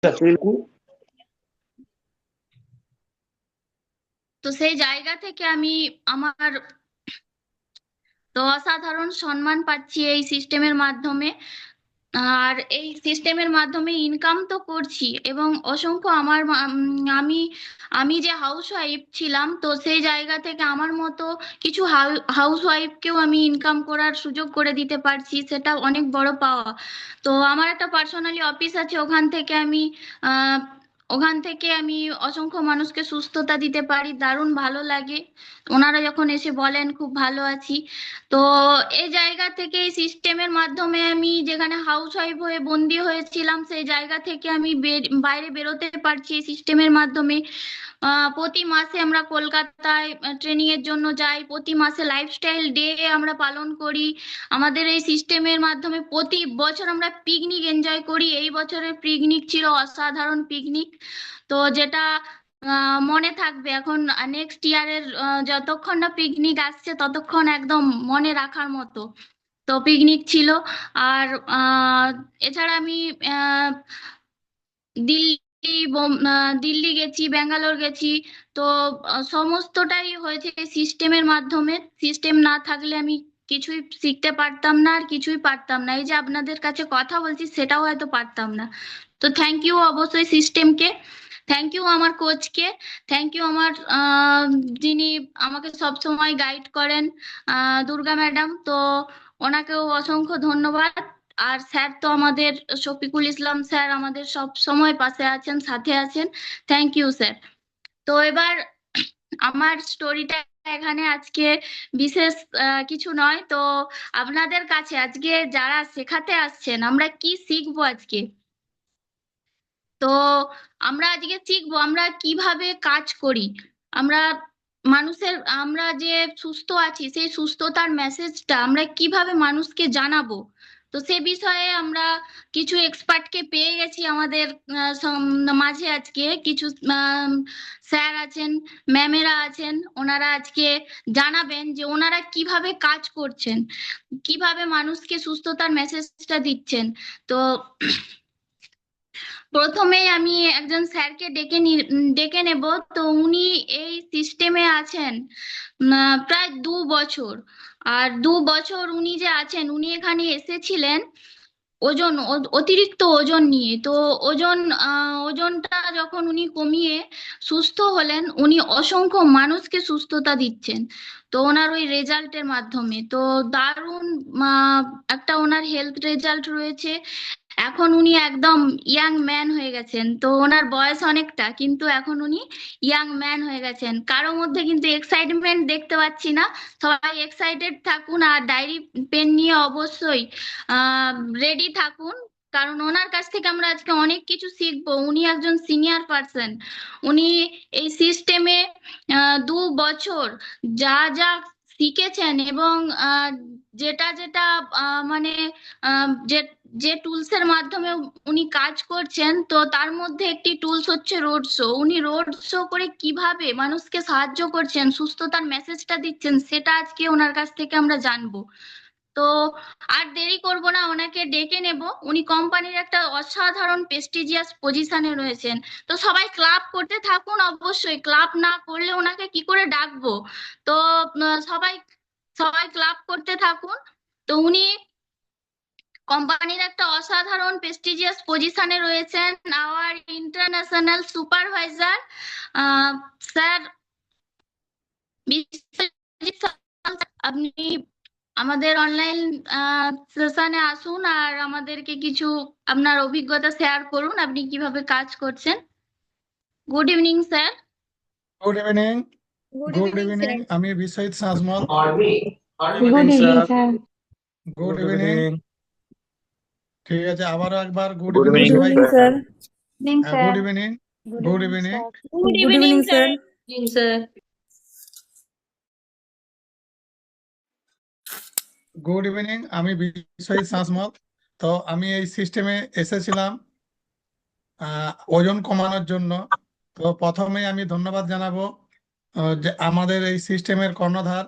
তো সেই জায়গা থেকে আমি আমার তো অসাধারণ সম্মান পাচ্ছি এই সিস্টেমের মাধ্যমে। আর এই সিস্টেমের মাধ্যমে ইনকাম তো করছি, এবং অসংখ্য আমি আমি যে হাউস ওয়াইফ ছিলাম, তো সেই জায়গা থেকে আমার মতো কিছু হাউস ওয়াইফকেও আমি ইনকাম করার সুযোগ করে দিতে পারছি, সেটা অনেক বড় পাওয়া। তো আমার একটা পার্সোনালি অফিস আছে, আহ ওখান থেকে আমি অসংখ্য মানুষকে সুস্থতা দিতে পারি, দারুণ ভালো লাগে ওনারা যখন এসে বলেন খুব ভালো আছি। তো এই জায়গা থেকে এই সিস্টেমের মাধ্যমে আমি যেখানে হাউস ওয়াইফ হয়ে বন্দি হয়েছিলাম, সেই জায়গা থেকে আমি বাইরে বেরোতে পারছি এই সিস্টেমের মাধ্যমে। প্রতি মাসে আমরা কলকাতায় ট্রেনিং এর জন্য যাই, প্রতি মাসে লাইফস্টাইল ডে আমরা পালন করি। আমাদের এই সিস্টেমের মাধ্যমে প্রতি বছর আমরা পিকনিক এনজয় করি। এই বছরের পিকনিক ছিল অসাধারণ পিকনিক, তো যেটা মনে থাকবে এখন নেক্সট ইয়ারের, যতক্ষণ না পিকনিক আসছে ততক্ষণ একদম মনে রাখার মতো তো পিকনিক ছিল। আর এছাড়া আমি আহ দিল্লি গেছি, ব্যাঙ্গালোর গেছি। তো সমস্তটাই হয়েছে সিস্টেমের মাধ্যমে। সিস্টেম না থাকলে আমি কিছুই শিখতে পারতাম না, আর কিছুই পারতাম না। এই যে আপনাদের কাছে কথা বলছি সেটাও হয়তো পারতাম না। তো থ্যাংক ইউ অবশ্যই সিস্টেমকে, থ্যাংক ইউ আমার কোচকে, থ্যাংক ইউ আমার যিনি আমাকে সব সময় গাইড করেন, দুর্গা ম্যাডাম। তো ওনাকেও অসংখ্য ধন্যবাদ। আর স্যার তো আমাদের শফিকুল ইসলাম স্যার আমাদের সব সময় পাশে আছেন, সাথে আছেন। Thank you sir. তো এবার আমার স্টোরিটা এখানে আজকে বিশেষ কিছু নয়। তো আপনাদের কাছে আজকে যারা শেখাতে আসছেন, আমরা কি শিখবো আজকে? তো আমরা আজকে শিখবো আমরা কিভাবে কাজ করি। আমরা আমরা যে সুস্থ আছি, সেই সুস্থতার মেসেজটা আমরা কিভাবে মানুষকে জানাবো। তো সে বিষয়ে আমরা কিছু এক্সপার্টকে পেয়ে গেছি আমাদের মাঝে। আজকে কিছু স্যার আছেন, ম্যামেরা আছেন, ওনারা আজকে জানাবেন যে ওনারা কিভাবে কাজ করছেন, কিভাবে মানুষকে সুস্থতার মেসেজটা দিচ্ছেন। তো প্রথমেই আমি একজন স্যারকে ডেকে নেব। তো উনি এই সিস্টেমে আছেন প্রায় 2 বছর। আর 2 বছর উনি যে আছেন, উনি এখানে এসেছিলেন অতিরিক্ত ওজন নিয়ে। তো ওজনটা যখন উনি কমিয়ে সুস্থ হলেন, উনি অসংখ্য মানুষকে সুস্থতা দিচ্ছেন। তো ওনার ওই রেজাল্টের মাধ্যমে তো দারুণ একটা ওনার হেলথ রেজাল্ট রয়েছে। এখন উনি একদম ইয়াং ম্যান হয়ে গেছেন। তো ওনার বয়স অনেকটা, কিন্তু এখন উনি ইয়াং ম্যান হয়ে গেছেন। কারোর মধ্যে কিন্তু এক্সাইটমেন্ট দেখতে পাচ্ছি না। সবাই এক্সাইটেড থাকুন, আর ডায়েরি পেন নিয়ে অবশ্যই রেডি থাকুন, কারণ ওনার কাছ থেকে আমরা আজকে অনেক কিছু শিখবো। উনি একজন সিনিয়র পার্সন। উনি এই সিস্টেমে 2 বছর যা যা শিখেছেন, এবং যেটা যেটা মানে যে যে টুলস এর মাধ্যমে উনি কাজ করছেন, তো তার মধ্যে একটি টুলস হচ্ছে রোড শো। উনি রোড শো করে কিভাবে মানুষকে সাহায্য করছেন, সুস্থতার মেসেজটা দিচ্ছেন, সেটা আজকে ওনার কাছ থেকে আমরা জানবো। তো আর দেরি করব না, ওনাকে ডেকে নেব। উনি কোম্পানির একটা অসাধারণ প্রেস্টিজিয়াস পজিশনে রয়েছেন। তো সবাই ক্লাব করতে থাকুন, অবশ্যই ক্লাব না করলে ওনাকে কি করে ডাকবো। তো সবাই সবাই ক্লাব করতে থাকুন। তো উনি কোম্পানির একটা অসাধারণ প্রেস্টিজিয়াস পজিশনে রয়েছেন, hour international supervisor sir Biswajit sir. আপনি আমাদের অনলাইন সেশনে আসুন, আর আমাদেরকে কিছু আপনার অভিজ্ঞতা শেয়ার করুন, আপনি কিভাবে কাজ করছেন। Good evening sir. Good evening. Good good evening evening, sir. আমি Biswajit সাজমল। Good evening sir. Good evening. ঠিক আছে, আবারও একবার গুড Good ইভিনিং evening, সবাই। sir. Good evening. Good evening. Good evening sir. Good evening, আমি বিশ্বজিৎ সাজমল। তো আমি এই সিস্টেমে এসেছিলাম ওজন কমানোর জন্য। তো প্রথমেই আমি ধন্যবাদ জানাবো যে আমাদের এই সিস্টেমের কর্ণধার,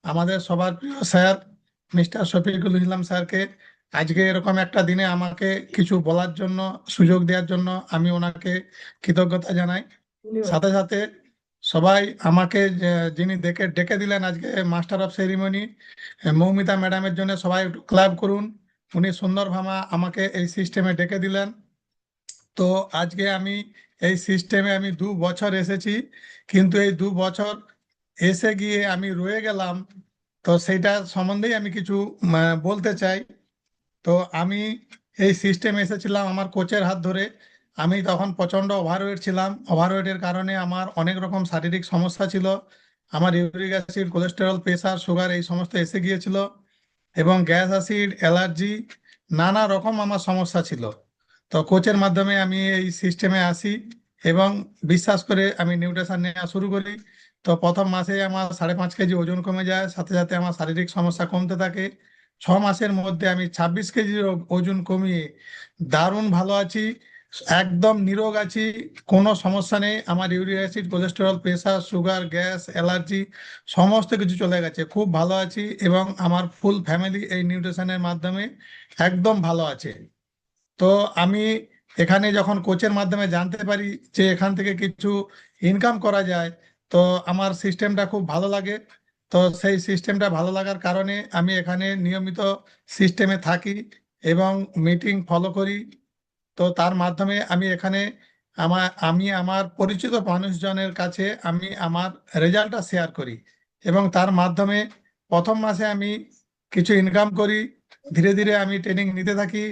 আমাদের সবার প্রিয় স্যার মিস্টার শফিকুল ইসলাম স্যারকে, আজকে এরকম একটা দিনে আমাকে কিছু বলার জন্য, সুযোগ দেওয়ার জন্য আমি ওনাকে কৃতজ্ঞতা জানাই। সাথে সাথে সবাই আমাকে যিনি ডেকে ডেকে দিলেন আজকে মাস্টার অফ সেরিমনি মৌমিতা ম্যাডামের জন্য সবাই একটু ক্লাব করুন। উনি সুন্দরভাবে আমাকে এই সিস্টেমে ডেকে দিলেন। তো আজকে আমি এই সিস্টেমে আমি 2 বছর এসেছি, কিন্তু এই 2 বছর এসে গিয়ে আমি রয়ে গেলাম। তো সেইটা সম্বন্ধেই আমি কিছু বলতে চাই। তো আমি এই সিস্টেমে এসেছিলাম আমার কোচের হাত ধরে। আমি তখন প্রচণ্ড ওভারওয়েট ছিলাম। ওভারওয়েটের কারণে আমার অনেক রকম শারীরিক সমস্যা ছিল। আমার uric acid, cholesterol, pressure, sugar এই সমস্ত এসে গিয়েছিল, এবং গ্যাস অ্যাসিড, অ্যালার্জি, নানা রকম আমার সমস্যা ছিল। তো কোচের মাধ্যমে আমি এই সিস্টেমে আসি এবং বিশ্বাস করে আমি নিউট্রিশন নেওয়া শুরু করি। তো প্রথম মাসে আমার 5.5 কেজি ওজন কমে যায়, সাথে সাথে আমার শারীরিক সমস্যা কমতে থাকে। 6 মাসের মধ্যে আমি 26 কেজি ওজন কমিয়ে দারুণ ভালো আছি, একদম নিরোগ আছি, কোনো সমস্যা নেই। আমার uric acid, cholesterol, pressure, sugar, gas, allergy সমস্ত কিছু চলে গেছে, খুব ভালো আছি, এবং আমার ফুল ফ্যামিলি এই নিউট্রিশনের মাধ্যমে একদম ভালো আছে। তো আমি এখানে যখন কোচের মাধ্যমে জানতে পারি যে এখান থেকে কিছু ইনকাম করা যায়, তো আমার সিস্টেমটা খুব ভালো লাগে। তো সেই সিস্টেমটা ভালো লাগার কারণে আমি এখানে নিয়মিত সিস্টেমে থাকি এবং মিটিং ফলো করি। তো তার মাধ্যমে আমি এখানে আমার পরিচিত মানুষজনের কাছে আমি আমার রেজাল্টটা শেয়ার করি, এবং তার মাধ্যমে প্রথম মাসে আমি কিছু ইনকাম করি। ধীরে ধীরে আমি ট্রেনিং নিতে থাকি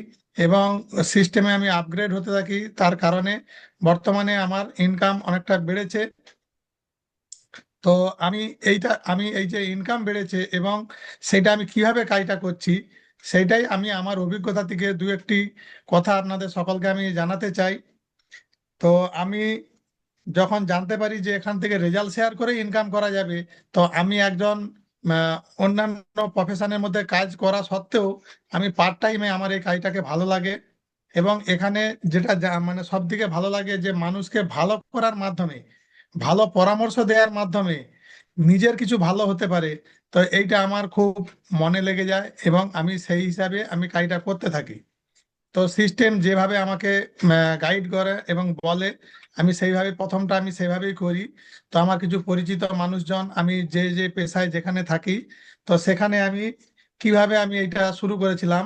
এবং সিস্টেমে আমি আপগ্রেড হতে থাকি। তার কারণে বর্তমানে আমার ইনকাম অনেকটা বেড়েছে। তো আমি এই যে ইনকাম বেড়েছে এবং সেটা আমি কিভাবে কাজটা করছি, সেইটাই আমি আমার অভিজ্ঞতা থেকে দু একটি কথা আপনাদের সকলকে আমি জানাতে চাই। তো আমি যখন জানতে পারি যে এখান থেকে রেজাল্ট শেয়ার করে ইনকাম করা যাবে, তো আমি একজন অন্যান্য প্রফেশনের মধ্যে কাজ করা সত্ত্বেও আমি পার্ট টাইমে আমার এই কাজটাকে ভালো লাগে। এবং এখানে যেটা মানে সব থেকে ভালো লাগে যে মানুষকে ভালো করার মাধ্যমে, ভালো পরামর্শ দেওয়ার মাধ্যমে নিজের কিছু ভালো হতে পারে। তো এইটা আমার খুব মনে লেগে যায় এবং আমি সেই হিসাবে আমি কাজটা করতে থাকি। তো সিস্টেম যেভাবে আমাকে গাইড করে এবং বলে, আমি সেইভাবে প্রথমটা আমি সেভাবেই করি। তো আমার কিছু পরিচিত মানুষজন, আমি যে যে পেশায় যেখানে থাকি, তো সেখানে আমি কিভাবে আমি এটা শুরু করেছিলাম।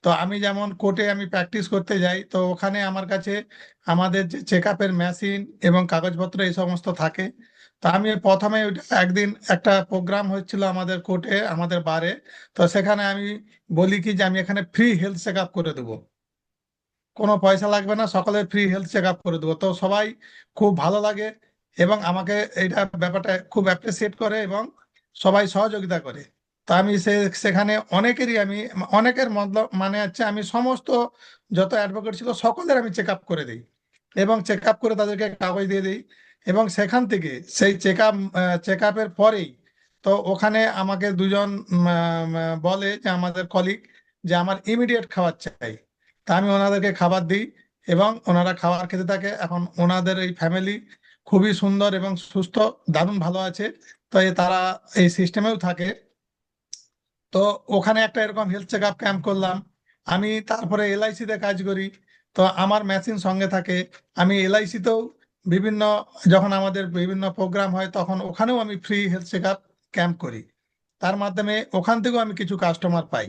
তো আমি যেমন কোর্টে আমি প্র্যাকটিস করতে যাই, তো ওখানে আমার কাছে আমাদের যে চেক আপের মেশিন এবং কাগজপত্র এই সমস্ত থাকে। তো আমি প্রথমে একদিন একটা প্রোগ্রাম হচ্ছিল আমাদের কোর্টে, আমাদের বারে। তো সেখানে আমি বলি কি যে আমি এখানে ফ্রি হেলথ চেক আপ করে দেবো, কোনো পয়সা লাগবে না, সকলের ফ্রি হেলথ চেক আপ করে দেবো। তো সবাই খুব ভালো লাগে এবং আমাকে এইটা ব্যাপারটা খুব অ্যাপ্রিসিয়েট করে এবং সবাই সহযোগিতা করে। তো আমি সেখানে অনেকের মতলব মানে হচ্ছে আমি সমস্ত যত অ্যাডভোকেট ছিল সকলের আমি চেক আপ করে দিই এবং চেক আপ করে তাদেরকে কাগজ দিয়ে দিই। এবং সেখান থেকে সেই চেক আপের পরেই তো ওখানে আমাকে দুজন বলে যে আমাদের কলিগ, যে আমার ইমিডিয়েট খাবার চাই। তা আমি ওনাদেরকে খাবার দিই এবং ওনারা খাবার খেতে থাকে। এখন ওনাদের এই ফ্যামিলি খুবই সুন্দর এবং সুস্থ, দারুণ ভালো আছে। তো তারা এই সিস্টেমেও থাকে। তো ওখানে একটা এরকম হেলথ চেক আপ ক্যাম্প করলাম। আমি তারপরে এলআইসি তে কাজ করি, তো আমার মেশিন সঙ্গে থাকে। আমি এলআইসি তেও বিভিন্ন, যখন আমাদের বিভিন্ন প্রোগ্রাম হয় তখন ওখানেও আমি free health check up camp করি। তার মাধ্যমে ওখান থেকেও আমি কিছু কাস্টমার পাই।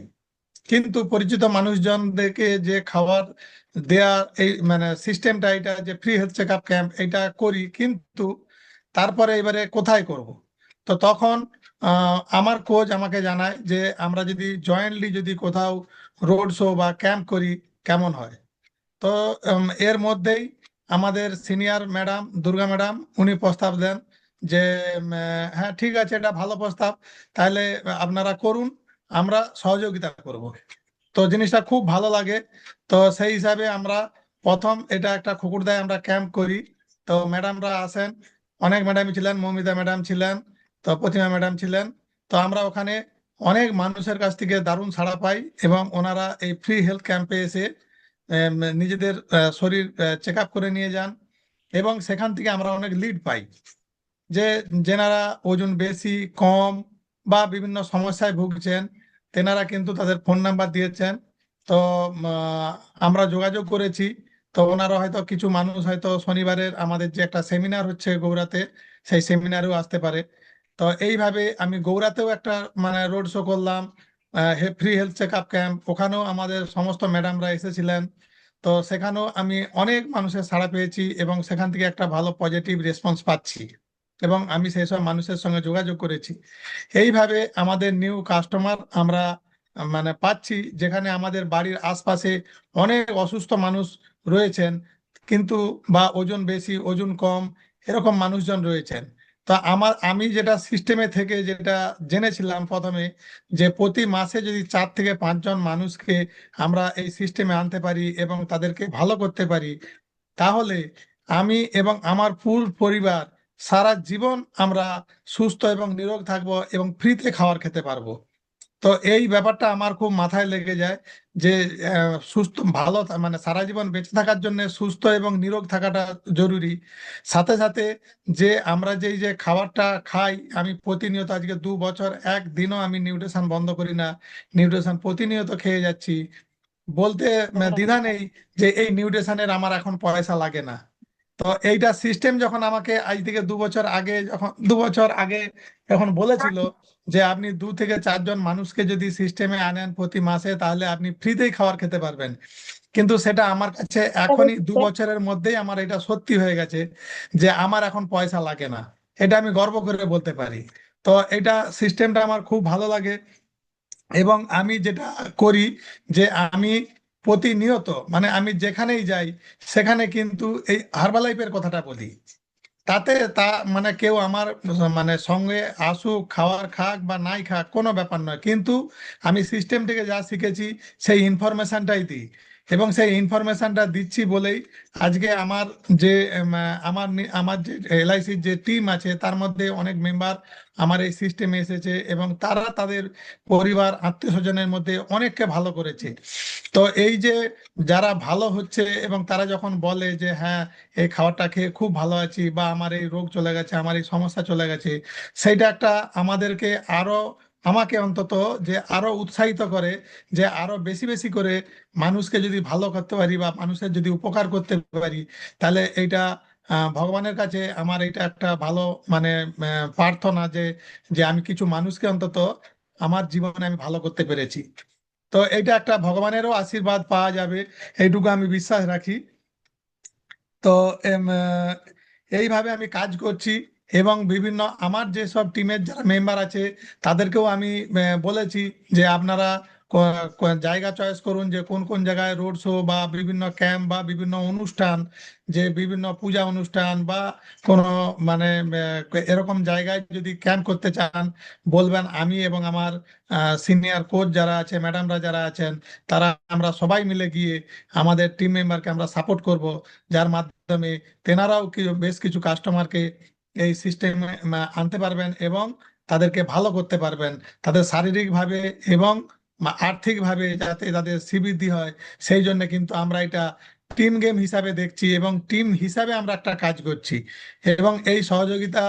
কিন্তু পরিচিত মানুষজনদেরকে যে খাবার দেয়া, এই মানে সিস্টেমটা, এটা যে free health check up camp এটা করি, কিন্তু তারপরে এবারে কোথায় করব। তো তখন আমার কোচ আমাকে জানায় যে আমরা যদি জয়েন্টলি যদি কোথাও রোড শো বা ক্যাম্প করি কেমন হয়। তো এর মধ্যেই আমাদের সিনিয়র ম্যাডাম দুর্গা ম্যাডাম উনি প্রস্তাব দেন যে হ্যাঁ ঠিক আছে, এটা ভালো প্রস্তাব, তাহলে আপনারা করুন, আমরা সহযোগিতা করব। তো জিনিসটা খুব ভালো লাগে। তো সেই হিসাবে আমরা প্রথম এটা একটা খুকুরদায় আমরা ক্যাম্প করি। তো ম্যাডামরা আসেন, অনেক ম্যাডামই ছিলেন, মৌমিতা ম্যাডাম ছিলেন, তো প্রতিমা ম্যাডাম ছিলেন। তো আমরা ওখানে অনেক মানুষের কাছ থেকে দারুণ সাড়া পাই এবং ওনারা এই ফ্রি হেলথ ক্যাম্পে এসে নিজেদের শরীর চেক আপ করে নিয়ে যান। এবং সেখান থেকে আমরা অনেক লিড পাই যে যেনারা ওজন বেশি কম বা বিভিন্ন সমস্যায় ভুগছেন, তেনারা কিন্তু তাদের ফোন নাম্বার দিয়েছেন তো আমরা যোগাযোগ করেছি। তো ওনারা হয়তো কিছু মানুষ হয়তো শনিবারের আমাদের যে একটা সেমিনার হচ্ছে গৌড়াতে, সেই সেমিনারেও আসতে পারে। তো এইভাবে আমি গৌড়াতেও একটা মানে রোড শো করলাম, free health check up camp, ওখানেও আমাদের সমস্ত ম্যাডামরা এসেছিলেন। তো সেখানেও আমি অনেক মানুষের সাড়া পেয়েছি এবং সেখান থেকে একটা ভালো পজিটিভ রেসপন্স পাচ্ছি এবং আমি সেই সব মানুষের সঙ্গে যোগাযোগ করেছি। এইভাবে আমাদের নিউ কাস্টমার আমরা মানে পাচ্ছি, যেখানে আমাদের বাড়ির আশপাশে অনেক অসুস্থ মানুষ রয়েছেন, কিন্তু বা ওজন বেশি ওজন কম এরকম মানুষজন রয়েছেন। তা আমি যেটা সিস্টেমে থেকে যেটা জেনেছিলাম প্রথমে, যে প্রতি মাসে যদি 4 থেকে 5 জন মানুষকে আমরা এই সিস্টেমে আনতে পারি এবং তাদেরকে ভালো করতে পারি, তাহলে আমি এবং আমার ফুল পরিবার সারা জীবন আমরা সুস্থ এবং নিরোগ থাকবো এবং ফ্রিতে খাবার খেতে পারবো। তো এই ব্যাপারটা আমার খুব মাথায় লেগে যায় যে সুস্থ ভালো মানে সারা জীবন বেঁচে থাকার জন্য সুস্থ এবং নিরোগ থাকাটা জরুরি। সাথে সাথে যে আমরা যে খাবারটা খাই, আমি প্রতিনিয়ত আজকে 2 বছর একদিনও আমি নিউট্রিশন বন্ধ করি না, নিউট্রিশন প্রতিনিয়ত খেয়ে যাচ্ছি। বলতে দ্বিধা নেই যে এই নিউট্রিশনের আমার এখন পয়সা লাগে না। তো এইটা সিস্টেম যখন আমাকে আজ থেকে 2 বছর আগে, যখন 2 বছর আগে যখন বলেছিল যে আপনি 2 থেকে 4 জন মানুষকে যদি সিস্টেমে আনেন প্রতি মাসে, তাহলে আপনি ফ্রিতেই খাবার খেতে পারবেন। কিন্তু সেটা আমার কাছে এখনই 2 বছরের মধ্যেই আমার এটা সত্যি হয়ে গেছে যে আমার এখন পয়সা লাগে না। এটা আমি গর্ব করে বলতে পারি। তো এটা সিস্টেমটা আমার খুব ভালো লাগে। এবং আমি যেটা করি যে আমি প্রতিনিয়ত মানে আমি যেখানেই যাই সেখানে কিন্তু এই হার্বালাইফের কথাটা বলি। তাতে তা মানে কেউ আমার মানে সঙ্গে আসুক, খাওয়ার খাক বা নাই খাক কোনো ব্যাপার নয়, কিন্তু আমি সিস্টেম থেকে যা শিখেছি সেই ইনফরমেশনটাই দিই। এবং সেই ইনফরমেশনটা দিচ্ছি বলেই আজকে আমার যে আমার যে এলআইসির যে টিম আছে তার মধ্যে অনেক মেম্বার আমার এই সিস্টেমে এসেছে এবং তারা তাদের পরিবার আত্মীয় স্বজনের মধ্যে অনেককে ভালো করেছে। তো এই যে যারা ভালো হচ্ছে এবং তারা যখন বলে যে হ্যাঁ এই খাবারটা খেয়ে খুব ভালো আছি বা আমার এই রোগ চলে গেছে, আমার এই সমস্যা চলে গেছে, সেইটা একটা আমাদেরকে আরো, আমাকে অন্তত যে আরো উৎসাহিত করে যে আরো বেশি বেশি করে মানুষকে যদি ভালো করতে পারি বা মানুষের যদি উপকার করতে পারি, তাহলে এইটা ভগবানের কাছে আমার এটা একটা ভালো মানে প্রার্থনা যে যে আমি কিছু মানুষকে অন্তত আমার জীবনে আমি ভালো করতে পেরেছি। তো এটা একটা ভগবানেরও আশীর্বাদ পাওয়া যাবে, এইটুকু আমি বিশ্বাস রাখি। তো এইভাবে আমি কাজ করছি এবং বিভিন্ন আমার যেসব টিমের যারা মেম্বার আছে তাদেরকেও আমি বলেছি যে আপনারা জায়গা চয়েস করুন, যে কোন কোন জায়গায় রোড শো বা বিভিন্ন ক্যাম্প বা বিভিন্ন অনুষ্ঠান, যে বিভিন্ন পূজা অনুষ্ঠান বা কোনো মানে এরকম জায়গায় যদি ক্যাম্প করতে চান বলবেন। আমি এবং আমার সিনিয়র কোচ যারা আছে, ম্যাডামরা যারা আছেন, তারা আমরা সবাই মিলে গিয়ে আমাদের টিম মেম্বারকে আমরা সাপোর্ট করব, যার মাধ্যমে তেনারাও বেশ কিছু কাস্টমারকে এই সিস্টেমে আনতে পারবেন এবং তাদেরকে ভালো করতে পারবেন, তাদের শারীরিকভাবে এবং আর্থিকভাবে যাতে তাদের শ্রীবৃদ্ধি হয়। সেই জন্য কিন্তু আমরা এটা টিম গেম হিসাবে দেখছি এবং টিম হিসাবে আমরা একটা কাজ করছি। এবং এই সহযোগিতা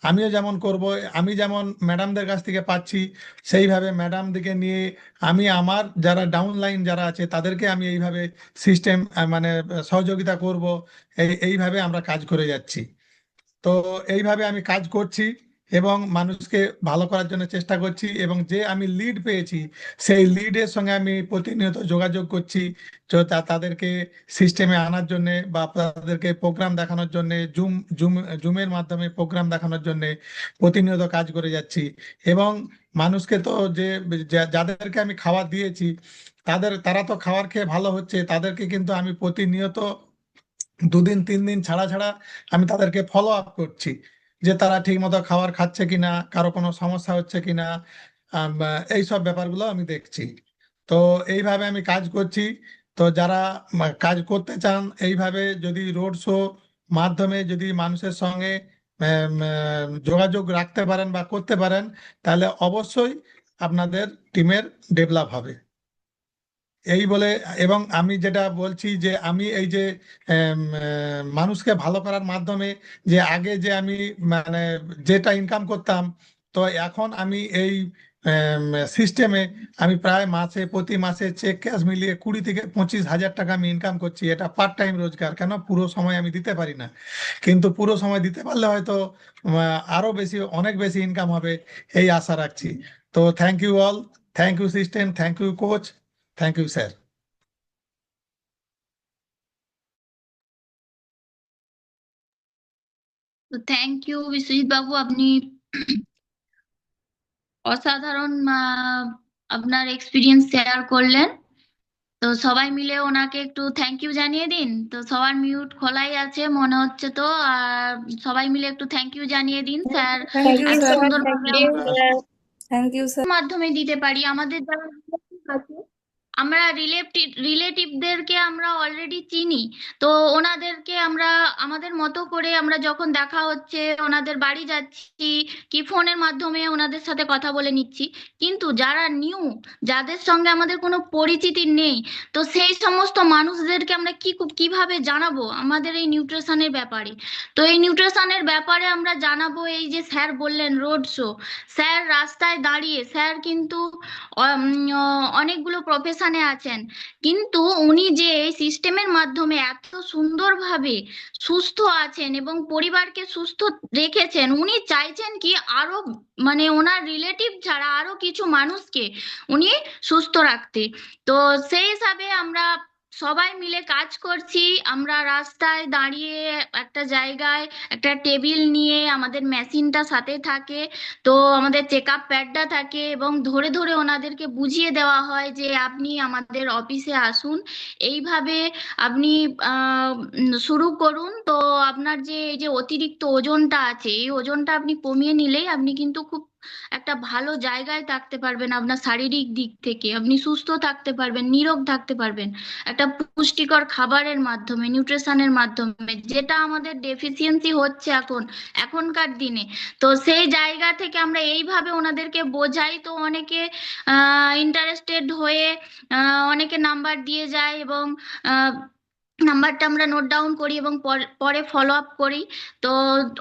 আমিও যেমন করব, আমি যেমন ম্যাডামদের কাছ থেকে পাচ্ছি, সেইভাবে ম্যাডামদেরকে নিয়ে আমি আমার যারা ডাউন লাইন যারা আছে তাদেরকে আমি এইভাবে সিস্টেম মানে সহযোগিতা করব। এইভাবে আমরা কাজ করে যাচ্ছি। তো এইভাবে আমি কাজ করছি এবং মানুষকে ভালো করার জন্য চেষ্টা করছি এবং যে আমি লিড পেয়েছি সেই লিডের সঙ্গে আমি প্রতিনিয়ত যোগাযোগ করছি, তো তাদেরকে সিস্টেমে আনার জন্য বা তাদেরকে প্রোগ্রাম দেখানোর জন্য জুমের মাধ্যমে প্রোগ্রাম দেখানোর জন্য প্রতিনিয়ত কাজ করে যাচ্ছি। এবং মানুষকে তো যে যাদেরকে আমি খাবার দিয়েছি তারা তো খাবার খেয়ে ভালো হচ্ছে, তাদেরকে কিন্তু আমি প্রতিনিয়ত 2 দিন 3 দিন ছাড়া ছাড়া আমি তাদেরকে ফলো আপ করছি যে তারা ঠিক মতো খাবার খাচ্ছে কিনা, কারো কোনো সমস্যা হচ্ছে কিনা, এই সব ব্যাপারগুলো আমি দেখছি। তো এইভাবে আমি কাজ করছি। তো যারা কাজ করতে চান এইভাবে যদি রোড শো মাধ্যমে যদি মানুষের সঙ্গে যোগাযোগ রাখতে পারেন বা করতে পারেন, তাহলে অবশ্যই আপনাদের টিমের ডেভেলপ হবে। এই বলে, এবং আমি যেটা বলছি যে আমি এই যে মানুষকে ভালো করার মাধ্যমে যে আগে যে আমি মানে যেটা ইনকাম করতাম, তো এখন আমি এই সিস্টেমে আমি প্রায় প্রতি মাসে চেক ক্যাশ মিলিয়ে 20 থেকে 25 হাজার টাকা আমি ইনকাম করছি। এটা পার্ট টাইম রোজগার, কেন পুরো সময় আমি দিতে পারি না, কিন্তু পুরো সময় দিতে পারলে হয়তো আরো বেশি, অনেক বেশি ইনকাম হবে এই আশা রাখছি। তো thank you all, thank you system, thank you coach, thank you sir. তো থ্যাংক ইউ বিশ্বজিৎ বাবু, আপনি অসাধারণ আপনার এক্সপিরিয়েন্স শেয়ার করলেন। তো সবাই মিলে ওনাকে একটু থ্যাংক ইউ জানিয়ে দিন। তো সবার মিউট খোলাই আছে মনে হচ্ছে, তো আর সবাই মিলে একটু থ্যাংক ইউ জানিয়ে দিন। স্যার থ্যাংক ইউ এত স্যার সুন্দরভাবে থ্যাংক ইউ স্যার মাধ্যমে দিতে পারি আমাদের যারা relative আছে, আমরা রিলেটিভদেরকে আমরা অলরেডি চিনি। তো ওনাদেরকে আমরা আমাদের মতো করে আমরা যখন দেখা হচ্ছে, ওনাদের বাড়ি যাচ্ছি কি ফোনের মাধ্যমে ওনাদের সাথে কথা বলে নিচ্ছি। কিন্তু যারা নিউ, যাদের সঙ্গে আমাদের কোনো পরিচিতি নেই, তো সেই সমস্ত মানুষদেরকে আমরা কিভাবে জানাবো আমাদের এই নিউট্রিশনের ব্যাপারে। তো এই নিউট্রিশনের ব্যাপারে আমরা জানাবো, এই যে স্যার বললেন রোড শো, স্যার রাস্তায় দাঁড়িয়ে, স্যার কিন্তু অনেকগুলো প্রফেশনে আছেন, কিন্তু উনি যে এই সিস্টেমের মাধ্যমে এত সুন্দরভাবে সুস্থ আছেন এবং পরিবারকে সুস্থ রেখেছেন, উনি চাইছেন কি আরো মানে ওনার রিলেটিভ ছাড়া আরো কিছু মানুষকে উনি সুস্থ রাখতে। তো সেই হিসাবে আমরা সবাই মিলে কাজ করছি। আমরা রাস্তায় দাঁড়িয়ে একটা জায়গায় একটা টেবিল নিয়ে, আমাদের মেশিনটা সাথে থাকে, তো আমাদের চেক আপ প্যাডটা থাকে এবং ধরে ধরে ওনাদেরকে বুঝিয়ে দেওয়া হয় যে আপনি আমাদের অফিসে আসুন, এইভাবে আপনি শুরু করুন। তো আপনার যে এই যে অতিরিক্ত ওজনটা আছে, এই ওজনটা আপনি কমিয়ে নিলেই আপনি কিন্তু খুব একটা ভালো জায়গায় থাকতে পারবেন। আপনার শারীরিক দিক থেকে আপনি সুস্থ থাকতে পারবেন, নীরোগ থাকতে পারবেন একটা পুষ্টিকর খাবারের মাধ্যমে, নিউট্রিশনের মাধ্যমে, যেটা আমাদের ডেফিসিয়েন্সি হচ্ছে এখনকার দিনে। তো সেই জায়গা থেকে আমরা এইভাবে ওনাদেরকে বোঝাই, তো অনেকে ইন্টারেস্টেড হয়ে অনেকে নাম্বার দিয়ে যায় এবং নাম্বারটা আমরা নোট ডাউন করি এবং পরে ফলো আপ করি। তো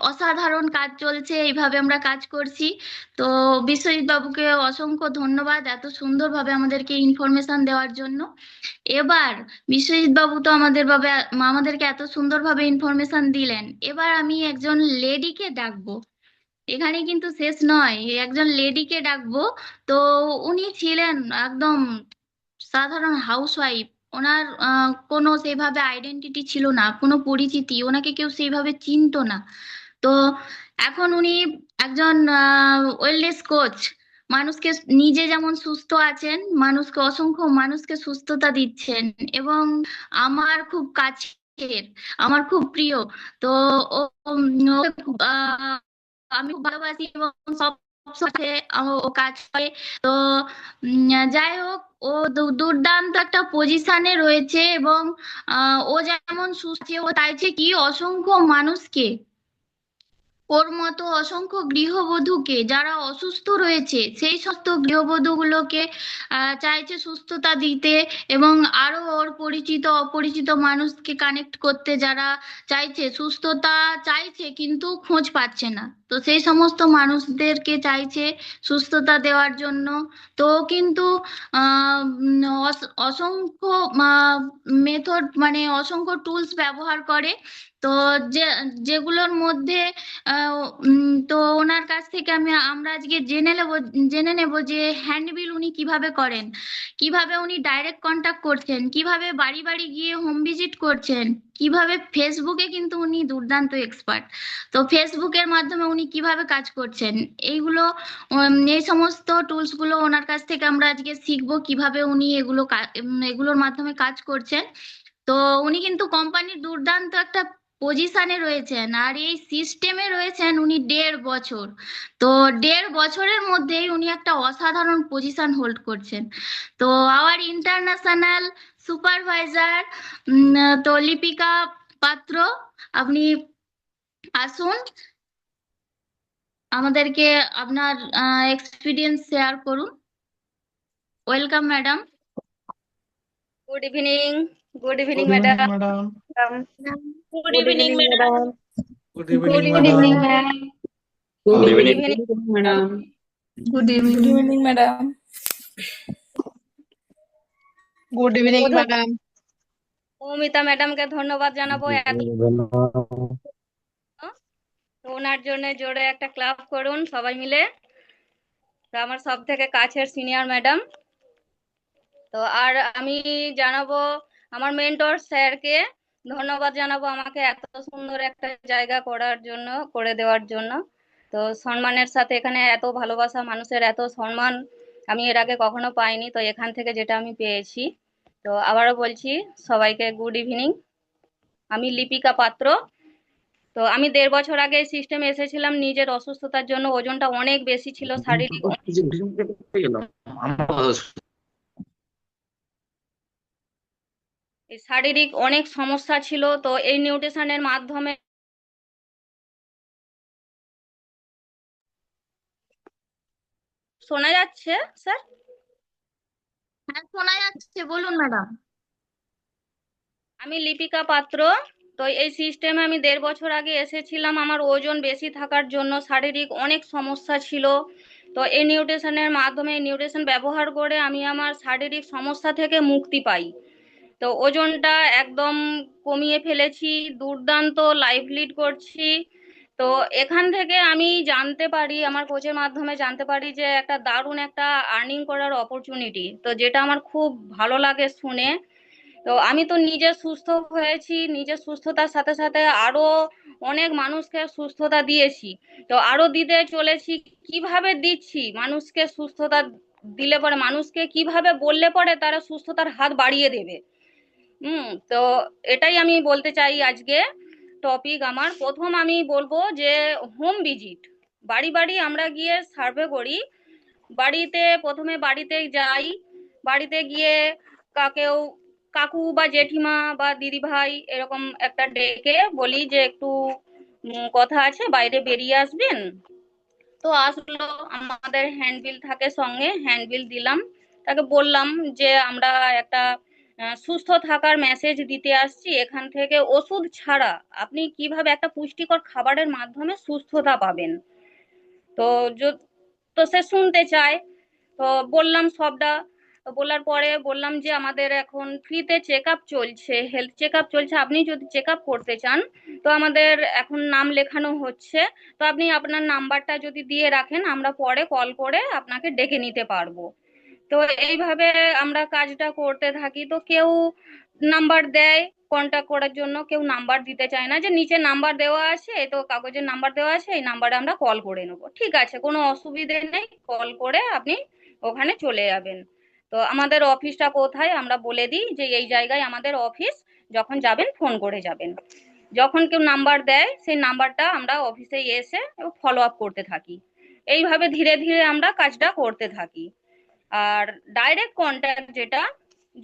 অসাধারণ কাজ চলছে, এইভাবে আমরা কাজ করছি। তো বিশ্বজিৎ বাবুকে অসংখ্য ধন্যবাদ এত সুন্দরভাবে আমাদেরকে ইনফরমেশন দেওয়ার জন্য। এবার বিশ্বজিৎ বাবু তো আমাদেরকে এত সুন্দরভাবে ইনফরমেশন দিলেন, এবার আমি একজন লেডিকে ডাকবো। এখানে কিন্তু শেষ নয়, একজন লেডিকে ডাকবো। তো উনি ছিলেন একদম সাধারণ হাউসওয়াইফ, ওনার কোনো সেভাবে আইডেন্টিটি ছিল না, কোনো পরিচিতি, ওনাকে কেউ সেইভাবে চিনতো না। তো এখন উনি একজন ওয়েলনেস কোচ, মানুষকে নিজে যেমন সুস্থ আছেন, অসংখ্য মানুষকে সুস্থতা দিচ্ছেন এবং আমার খুব কাছের, আমার খুব প্রিয়। তো ওকে আমি খুব ভালোবাসি এবং সব সাথে ও কাজ করে। তো যাই হোক, ও দুর্দান্ত একটা পজিশনে রয়েছে এবং ও যেমন সুস্থ, ও চাইছে কি অসংখ্য মানুষকে, ওর মতো অসংখ্য গৃহবধূকে যারা অসুস্থ রয়েছে, সেই সমস্ত গৃহবধূগুলোকে চাইছে সুস্থতা দিতে এবং আরো ওর পরিচিত অপরিচিত মানুষকে কানেক্ট করতে, যারা সুস্থতা চাইছে কিন্তু খোঁজ পাচ্ছে না, তো সেই সমস্ত মানুষদেরকে চাইছে সুস্থতা দেওয়ার জন্য। তো কিন্তু অসংখ্য মেথড মানে অসংখ্য টুলস ব্যবহার করে। তো যেগুলোর মধ্যে তো ওনার কাছ থেকে আমরা আজকে জেনে নেব যে হ্যান্ডবিল উনি কিভাবে করেন, কিভাবে উনি ডাইরেক্ট কন্টাক্ট করছেন, কিভাবে বাড়ি বাড়ি গিয়ে হোম ভিজিট করছেন, কিভাবে ফেসবুকে কিন্তু উনি দুর্দান্ত এক্সপার্ট। তো ফেসবুকের মাধ্যমে উনি কিভাবে কাজ করছেন, এই সমস্ত টুলস গুলো ওনার কাছ থেকে আমরা আজকে শিখবো, কিভাবে উনি এগুলোর মাধ্যমে কাজ করছেন। তো উনি কিন্তু কোম্পানির দুর্দান্ত একটা পজিশনে রয়েছেন, আর এই সিস্টেমে রয়েছেন উনি 1.5 বছর। তো 1.5 বছরের মধ্যেই উনি একটা অসাধারণ পজিশন হোল্ড করছেন। তো আওয়ার ইন্টারন্যাশনাল সুপারভাইজার, তো লিপিকা পাত্র, আপনি আসুন, আমাদেরকে আপনার এক্সপিরিয়েন্স শেয়ার করুন। Welcome madam. Good evening good evening madam madam. Good evening madam good Good evening evening, madam. ma'am. Good Good evening evening. Madam Good evening, madam. Good evening madam. Moumita ম্যাডামকে ধন্যবাদ জানাবো এত তো ওনার জন্য জোরে একটা ক্লাপ করুন সবাই মিলে। তো আমার সব থেকে কাছের সিনিয়র ম্যাডাম। তো আর আমি জানাবো আমার মেন্টর স্যারকে ধন্যবাদ জানাবো আমাকে এত সুন্দর একটা জায়গা করে দেওয়ার জন্য। তো সম্মানের সাথে এখানে এত ভালোবাসা, মানুষের এত সম্মান আমি এর আগে কখনো পাইনি, তো এখান থেকে যেটা আমি পেয়েছি। তো আবারও বলছি সবাইকে গুড ইভিনিং। আমি লিপিকা পাত্র। তো আমি 1.5 বছর আগে সিস্টেমে এসেছিলাম, নিজের অসুস্থতার জন্য ওজনটা অনেক বেশি ছিল, শারীরিক অনেক সমস্যা ছিল। তো এই নিউট্রিশনের মাধ্যমে শোনা যাচ্ছে স্যার? হ্যাঁ, শোনা যাচ্ছে, বলুন ম্যাডাম। আমি লিপিকা পাত্র। তো এই সিস্টেমে আমি 1.5 বছর আগে এসেছিলাম, আমার ওজন বেশি থাকার জন্য শারীরিক অনেক সমস্যা ছিল। তো এই নিউট্রিশনের মাধ্যমে, এই নিউট্রিশন ব্যবহার করে আমি আমার শারীরিক সমস্যা থেকে মুক্তি পাই। তো ওজনটা একদম কমিয়ে ফেলেছি, দুর্দান্ত লাইফ লিড করছি। তো এখান থেকে আমি জানতে পারি, আমার কোচের মাধ্যমে জানতে পারি যে একটা দারুণ একটা আর্নিং করার অপরচুনিটি, তো যেটা আমার খুব ভালো লাগে শুনে। তো আমি তো নিজে সুস্থ হয়েছি, নিজের সুস্থতার সাথে সাথে আরো অনেক মানুষকে সুস্থতা দিয়েছি। তো আরো দিতে চলেছি। কিভাবে দিচ্ছি? মানুষকে সুস্থতা দিলে পরে, মানুষকে কিভাবে বললে পরে তারা সুস্থতার হাত বাড়িয়ে দেবে। তো এটাই আমি বলতে চাই আজকে টপিক আমার। প্রথম আমি বলবো যে হোম ভিজিট, বাড়ি বাড়ি আমরা গিয়ে সার্ভে করি। প্রথমে বাড়িতে যাই, বাড়িতে গিয়ে কাকেও কাকু বা জেঠিমা বা দিদি ভাই এরকম একটা ডেকে বলি যে একটু কথা আছে, বাইরে বেরিয়ে আসবেন। তো আসলো, আমাদের হ্যান্ডবিল থাকে সঙ্গে, হ্যান্ডবিল দিলাম, তাকে বললাম যে আমরা একটা সুস্থ থাকার মেসেজ দিতে আসছি, এখান থেকে ওষুধ ছাড়া আপনি কিভাবে একটা পুষ্টিকর খাবারের মাধ্যমে সুস্থতা পাবেন। তো তো সে শুনতে চায়। তো বললাম সবটা। তো বলার পরে বললাম যে আমাদের এখন ফ্রিতে চেক আপ চলছে, হেলথ চেক আপ চলছে, আপনি যদি চেক আপ করতে চান তো আমাদের এখন নাম লেখানো হচ্ছে। তো আপনি আপনার নাম্বারটা যদি দিয়ে রাখেন, আমরা পরে কল করে আপনাকে ডেকে নিতে পারবো। তো এইভাবে আমরা কাজটা করতে থাকি। তো কেউ নাম্বার দেয় কন্ট্যাক্ট করার জন্য, কেউ নাম্বার দিতে চায় না, যে নিচে নাম্বার দেওয়া আছে, তো কাগজের নাম্বার দেওয়া আছে, এই নাম্বারে আমরা কল করে নেবো। ঠিক আছে, কোনো অসুবিধে নেই, কল করে আপনি ওখানে চলে যাবেন। তো আমাদের অফিসটা কোথায় আমরা বলে দিই যে এই জায়গায় আমাদের অফিস, যখন যাবেন ফোন করে যাবেন। যখন কেউ নাম্বার দেয় সেই নাম্বারটা আমরা অফিসে এসে ফলো আপ করতে থাকি। এইভাবে ধীরে ধীরে আমরা কাজটা করতে থাকি। আর ডাইরেক্ট কন্ট্যাক্ট যেটা,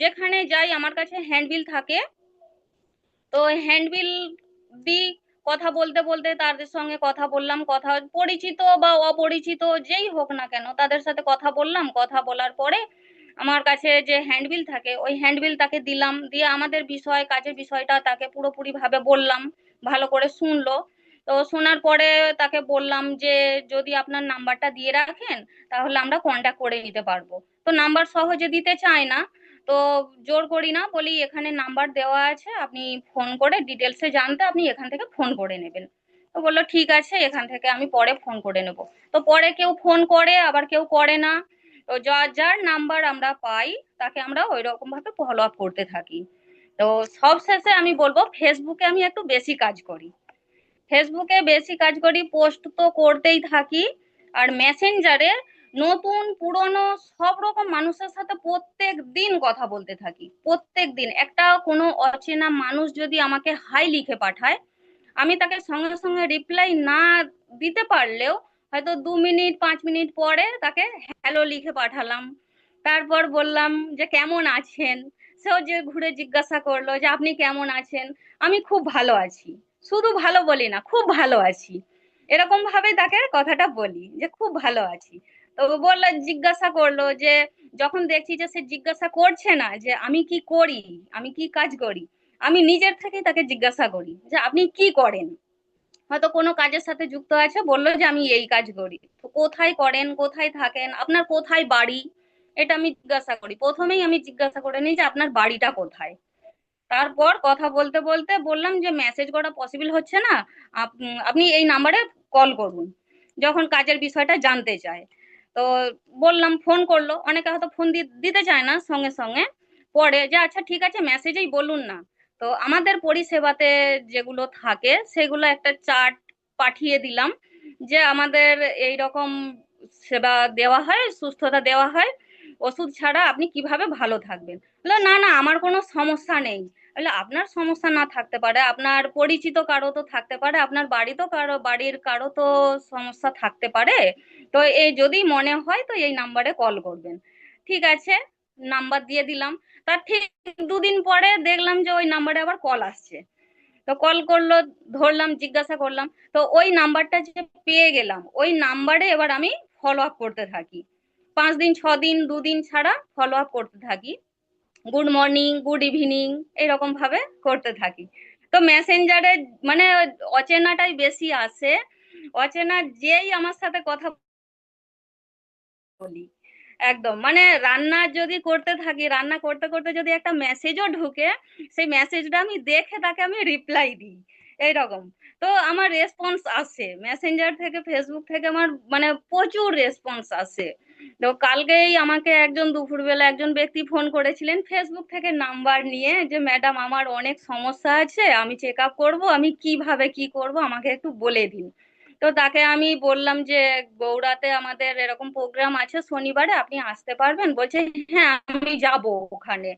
যেখানে যাই আমার কাছে হ্যান্ডবিল থাকে, তো হ্যান্ডবিল দি, কথা বলতে বলতে তাদের সঙ্গে কথা বললাম, কথা পরিচিত বা অপরিচিত যেই হোক না কেন তাদের সাথে কথা বললাম, কথা বলার পরে আমার কাছে যে হ্যান্ডবিল থাকে ওই হ্যান্ডবিল তাকে দিলাম, দিয়ে আমাদের বিষয়, কাজের বিষয়টা তাকে পুরোপুরি ভাবে বললাম, ভালো করে শুনলো। তো শোনার পরে তাকে বললাম যে যদি আপনার নাম্বারটা দিয়ে রাখেন তাহলে আমরা কন্ট্যাক্ট করে নিতে পারবো। তো নাম্বার সহজে দিতে চায় না, তো জোর করি না, বলি এখানে নাম্বার দেওয়া আছে, আপনি ফোন করে ডিটেলসে জানতে আপনি এখান থেকে ফোন করে নেবেন। তো বললো ঠিক আছে, এখান থেকে আমি পরে ফোন করে নেব। তো পরে কেউ ফোন করে, আবার কেউ করে না। তো যার যার নাম্বার আমরা পাই তাকে আমরা ওই রকম ভাবে ফলো আপ করতে থাকি। তো সব শেষে আমি বলবো ফেসবুকে আমি একটু বেশি কাজ করি, পোস্ট তো করতেই থাকি। আর মেসেঞ্জারে নতুন পুরনো সব রকম মানুষের সাথে প্রত্যেক দিন কথা বলতে থাকি। প্রত্যেক দিন একটা কোনো অচেনা মানুষ যদি আমাকে হাই লিখে পাঠায়, আমি তাকে সঙ্গে সঙ্গে রিপ্লাই না দিতে পারলেও হয়তো 2 মিনিট 5 মিনিট পরে তাকে হ্যালো লিখে পাঠালাম। তারপর বললাম যে কেমন আছেন, সেও যে ঘুরে জিজ্ঞাসা করলো যে আপনি কেমন আছেন। আমি খুব ভালো আছি, শুধু ভালো বলি না, খুব ভালো আছি, এরকম ভাবে তাকে কথাটা বলি যে খুব ভালো আছি। তো বললো, জিজ্ঞাসা করলো যে, যখন দেখছি যে সে জিজ্ঞাসা করছে না যে আমি কি করি, আমি কি কাজ করি, আমি নিজের থেকেই তাকে জিজ্ঞাসা করি যে আপনি কি করেন। হয়তো কোনো কাজের সাথে যুক্ত আছে, বললো যে আমি এই কাজ করি। তো কোথায় করেন, কোথায় থাকেন, আপনার কোথায় বাড়ি, এটা আমি জিজ্ঞাসা করি। প্রথমেই আমি জিজ্ঞাসা করে নিই যে আপনার বাড়িটা কোথায়। তারপর কথা বলতে বলতে বললাম যে মেসেজ করা পসিবল হচ্ছে না, আপনি এই নাম্বারে কল করুন, যখন কাজের বিষয়টা জানতে চায়। তো বললাম, ফোন করলো। অনেকে হয়তো ফোন দিতে চায় না সঙ্গে সঙ্গে, পরে যে আচ্ছা ঠিক আছে মেসেজেই বলুন না। তো আমাদের পরিষেবাতে যেগুলো থাকে সেগুলো একটা চার্ট পাঠিয়ে দিলাম, যে আমাদের এই রকম সেবা দেওয়া হয়, সুস্থতা দেওয়া হয়, ওষুধ ছাড়া আপনি কিভাবে ভালো থাকবেন। বললো না না আমার কোনো সমস্যা নেই। বলে আপনার সমস্যা না থাকতে পারে, আপনার পরিচিত কারো তো থাকতে পারে, আপনার বাড়ির কারো তো সমস্যা থাকতে পারে। তো এই যদি মনে হয় তো এই নাম্বারে কল করবেন। ঠিক আছে, নাম্বার দিয়ে দিলাম। তার ঠিক 2 দিন পরে দেখলাম যে ওই নাম্বারে আবার কল আসছে। তো কল করলো, ধরলাম, জিজ্ঞাসা করলাম। তো ওই নাম্বারটা যে পেয়ে গেলাম, ওই নাম্বারে এবার আমি ফলো আপ করতে থাকি। 5 দিন 6 দিন 2 দিন ছাড়া ফলো আপ করতে থাকি। গুড মর্নিং, গুড ইভিনিং, এরকম ভাবে করতে থাকি। তো মেসেঞ্জারে মানে অচেনাটাই বেশি আসে। অচেনা যেই আমার সাথে কথা বলি, একদম মানে রান্না যদি করতে থাকি, রান্না করতে করতে যদি একটা মেসেজও ঢুকে, সেই মেসেজটা আমি দেখে তাকে আমি রিপ্লাই দিই, এইরকম। তো আমার রেসপন্স আসে মেসেঞ্জার থেকে, ফেসবুক থেকে, আমার মানে প্রচুর রেসপন্স আসে। তো কালকেই আমাকে একজন দুপুরবেলা একজন ব্যক্তি ফোন করেছিলেন ফেসবুক থেকে নাম্বার নিয়ে, যে ম্যাডাম আমার অনেক সমস্যা আছে, আমি চেক আপ করবো, আমি কিভাবে কি করব আমাকে একটু বলে দিন। তো তাকে আমি বললাম যে গৌড়াতে আমাদের এরকম প্রোগ্রাম আছে শনিবারে, আপনি আসতে পারবেন? বলছে হ্যাঁ আমি যাব ওখানে।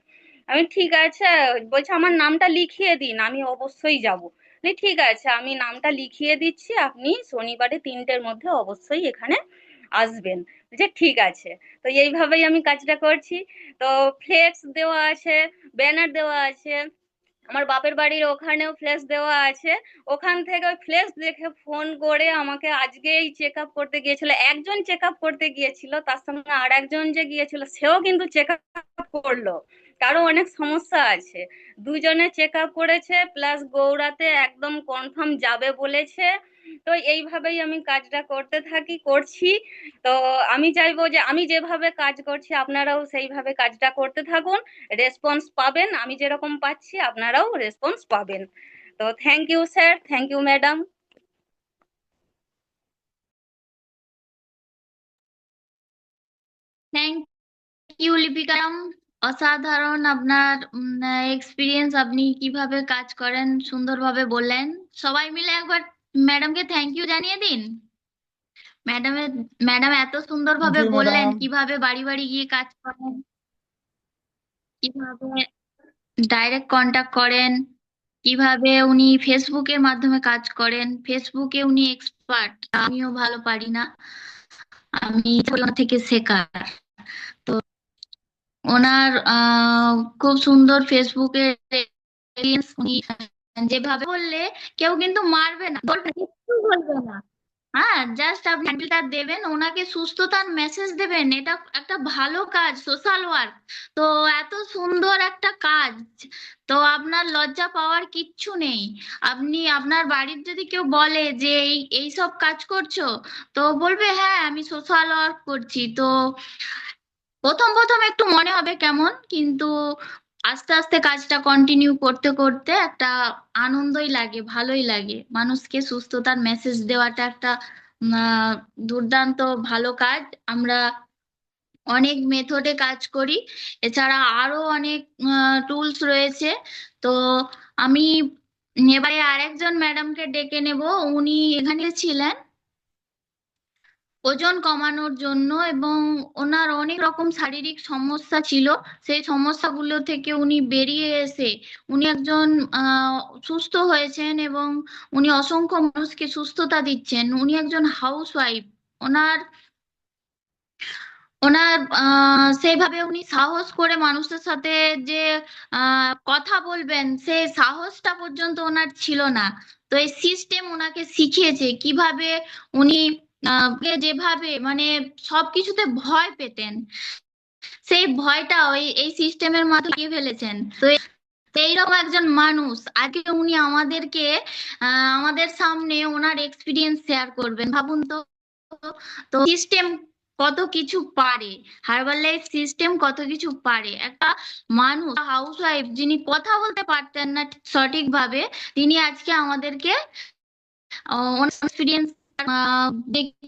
আমি ঠিক আছে, বলছে আমার নামটা লিখিয়ে দিন, আমি অবশ্যই যাব। ঠিক আছে আমি নামটা লিখিয়ে দিচ্ছি, আপনি শনিবারে 3টের মধ্যে অবশ্যই এখানে আসবেন। যে ঠিক আছে। তো এইভাবেই আমি কাজটা করছি। তো ফ্লেক্স দেওয়া আছে, ব্যানার দেওয়া আছে, আমার বাপের বাড়ির ওখানেও ফ্ল্যাশ দেওয়া আছে। ওখান থেকে ওই ফ্ল্যাশ দেখে ফোন করে আমাকে আজকেই চেক আপ করতে গিয়েছিল একজন, চেক আপ করতে গিয়েছিল, তার সঙ্গে আর একজন যে গিয়েছিল সেও কিন্তু চেক আপ করলো, কারো অনেক সমস্যা আছে। দুজনে চেক আপ করেছে, প্লাস গৌড়াতে একদম কনফার্ম যাবে বলেছে। তো এইভাবেই আমি কাজটা করছি। তো আমি চাইবো যে আমি যেভাবে কাজ করছি আপনারাও সেইভাবে কাজটা করতে থাকুন, রেসপন্স পাবেন, আমি যেরকম পাচ্ছি আপনারাও রেসপন্স পাবেন। তো thank you sir, thank you madam. Thank you Lipikaram, অসাধারণ আপনার এক্সপিরিয়েন্স, আপনি কিভাবে কাজ করেন সুন্দরভাবে বললেন। সবাই মিলে একবার ম্যাডামকে থ্যাংক ইউ জানিয়ে দিন। ম্যাডাম এত থ্যাংক সুন্দরভাবে ইউ বললেন ম্যাডাম। কিভাবে বাড়ি বাড়ি গিয়ে কাজ করেন, কিভাবে ডাইরেক্ট কন্টাক্ট করেন, কিভাবে উনি ফেসবুকের মাধ্যমে কাজ করেন। ফেসবুকে উনি এক্সপার্ট, আমিও ভালো পারি না, আমি ওনার থেকে শেখার। তো ওনার খুব সুন্দর ফেসবুকে উনি যেভাবে বললে কেউ কিন্তু মারবে না, বলবে কিচ্ছু বলবে না। হ্যাঁ, জাস্ট আপনি হ্যান্ডেলটা দেবেন, ওনাকে সুস্থতার মেসেজ দেবেন, এটা একটা ভালো কাজ, সোশ্যাল ওয়ার্ক। তো এত সুন্দর একটা কাজ, তো আপনার লজ্জা পাওয়ার কিচ্ছু নেই। আপনি আপনার বাড়ির যদি কেউ বলে যে এই সব কাজ করছো, তো বলবে হ্যাঁ আমি সোশ্যাল ওয়ার্ক করছি। তো প্রথম প্রথম একটু মনে হবে কেমন, কিন্তু আস্তে আস্তে কাজটা কন্টিনিউ করতে করতে একটা আনন্দই লাগে, ভালোই লাগে। মানুষকে সুস্থতার মেসেজ দেওয়াটা একটা আহ, দুর্দান্ত ভালো কাজ। আমরা অনেক মেথডে কাজ করি, এছাড়া আরো অনেক টুলস রয়েছে। তো আমি এবারে আরেকজন ম্যাডামকে ডেকে নেব, উনি এখানে ছিলেন ওজন কমানোর জন্য, এবং ওনার অনেক রকম শারীরিক সমস্যা ছিল। সেই সমস্যাগুলো থেকে উনি বেরিয়ে এসে উনি একজন সুস্থ হয়েছেন, এবং উনি অসংখ্য মানুষকে সুস্থতা দিচ্ছেন। উনি একজন হাউস ওয়াইফ। ওনার ওনার সেইভাবে উনি সাহস করে মানুষের সাথে যে কথা বলবেন, সেই সাহসটা পর্যন্ত ওনার ছিল না। তো এই সিস্টেম ওনাকে শিখিয়েছে কিভাবে উনি যেভাবে মানে সবকিছুতে ভয় পেতেন, সেই ভয়টা ওই এই সিস্টেমের মাধ্যমে ফেলেছেন। তো এইরকম একজন মানুষ আজকে উনি আমাদেরকে আমাদের সামনে ওনার এক্সপিরিয়েন্স শেয়ার করবেন। ভাবুন তো, তো সিস্টেম কত কিছু পারে, হার্বাল লাইফ সিস্টেম কত কিছু পারে। একটা মানুষ হাউস ওয়াইফ যিনি কথা বলতে পারতেন না সঠিকভাবে, তিনি আজকে আমাদেরকে ওনার এক্সপিরিয়েন্স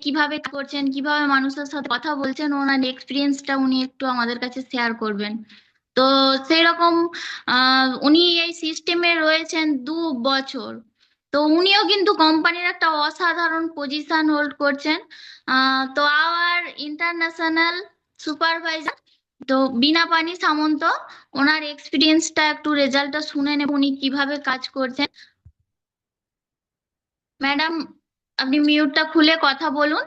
কিভাবে করছেন, কিভাবে মানুষের সাথে কথা বলছেন, ওনার এক্সপিরিয়েন্সটা উনি একটু আমাদের কাছে শেয়ার করবেন। তো সেই রকম উনি এই সিস্টেমে রয়েছেন 2 বছর। তো উনিও কিন্তু কোম্পানির একটা অসাধারণ পজিশন হোল্ড করছেন। তো আওয়ার ইন্টারন্যাশনাল সুপারভাইজার, তো বীণাপানি সামন্ত, ওনার এক্সপিরিয়েন্সটা একটু রেজাল্টটা শুনে নেব উনি কিভাবে কাজ করছেন। ম্যাডাম, আপনি মিউটটা খুলে কথা বলুন।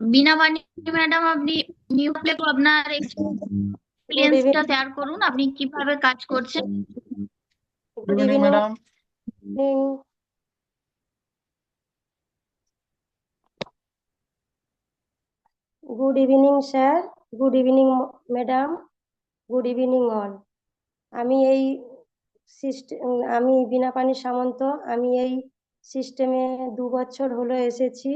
বীণাপানি ম্যাডাম, আপনি মিউট খুলে আপনার Good এক্সপিরিয়েন্সটা evening. শেয়ার করুন, আপনি কিভাবে কাজ করছেন। Good Good evening evening. Madam. Good evening, sir. Good evening, madam. Good evening, all. আমি বীণাপানি সামন্ত। আমি এই সিস্টেমে 2 বছর হলো এসেছি।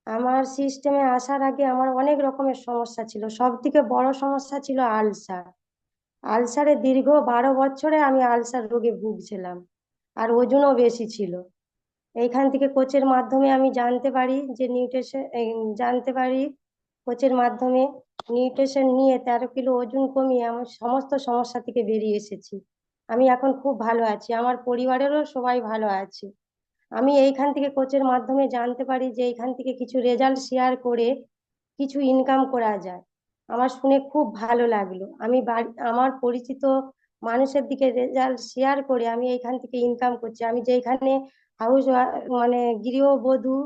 আমার সিস্টেমে আসার আগে আমার অনেক রকমের সমস্যা ছিল। সব থেকে বড় সমস্যা ছিল আলসার। আলসারে দীর্ঘ 12 বছরে আমি আলসার রোগে ভুগছিলাম, আর ওজনও বেশি ছিল। এইখান থেকে কোচের মাধ্যমে আমি জানতে পারি যে কোচের মাধ্যমে নিউট্রিশন নিয়ে 13 কিলো ওজন কমিয়ে আমার সমস্ত সমস্যা থেকে বেরিয়ে এসেছি। আমি এখন খুব ভালো আছি, আমার পরিবারেরও সবাই ভালো আছে। আমি এইখান থেকে কোচের মাধ্যমে জানতে পারি যে এইখান থেকে কিছু রেজাল্ট শেয়ার করে কিছু ইনকাম করা যায়। আমার শুনে খুব ভালো লাগলো। আমি আমার পরিচিত মানুষের দিকে রেজাল্ট শেয়ার করে আমি এইখান থেকে ইনকাম করছি। আমি যেখানে মানে গৃহবধূ,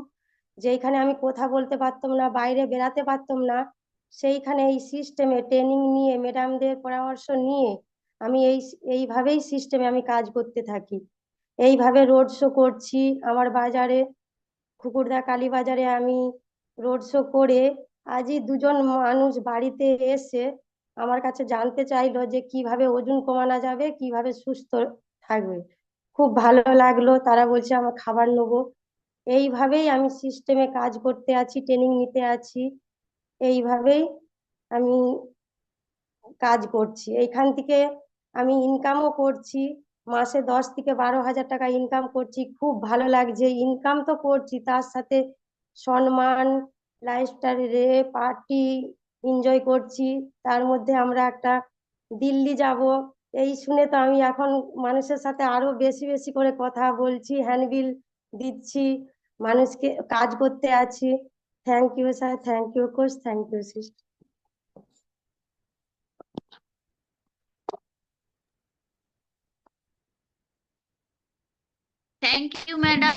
যেখানে আমি কথা বলতে পারতাম না, বাইরে বেরাতে পারতাম না, সেইখানে এই সিস্টেমে ট্রেনিং নিয়ে ম্যাডামদের পরামর্শ নিয়ে আমি এইভাবেই সিস্টেমে আমি কাজ করতে থাকি। এইভাবে রোড শো করছি আমার বাজারে, খুকুরদা কালী বাজারে আমি রোড শো করে আজই 2জন মানুষ বাড়িতে এসে আমার কাছে জানতে চাইলো যে কিভাবে ওজন কমানো যাবে, কিভাবে সুস্থ থাকবে। খুব ভালো লাগলো, তারা বলছে আমার খাবার নেবো। এইভাবেই আমি সিস্টেমে কাজ করতে আছি, ট্রেনিং নিতে আছি। এইভাবেই আমি কাজ করছি। এইখান থেকে আমি ইনকামও করছি, মাসে 10 থেকে 12 হাজার টাকা ইনকাম করছি। খুব ভালো লাগছে। ইনকাম তো করছি, তার সাথে সম্মান, লাইফস্টাইলে পার্টি এনজয় করছি। তার মধ্যে আমরা একটা দিল্লি যাব, এই শুনে তো আমি এখন মানুষের সাথে আরো বেশি বেশি করে কথা বলছি, হ্যান্ডবিল দিচ্ছি, মানুষকে কাজ করতে আছি। Thank you sir, thank you coach, thank you sister. Thank you madam.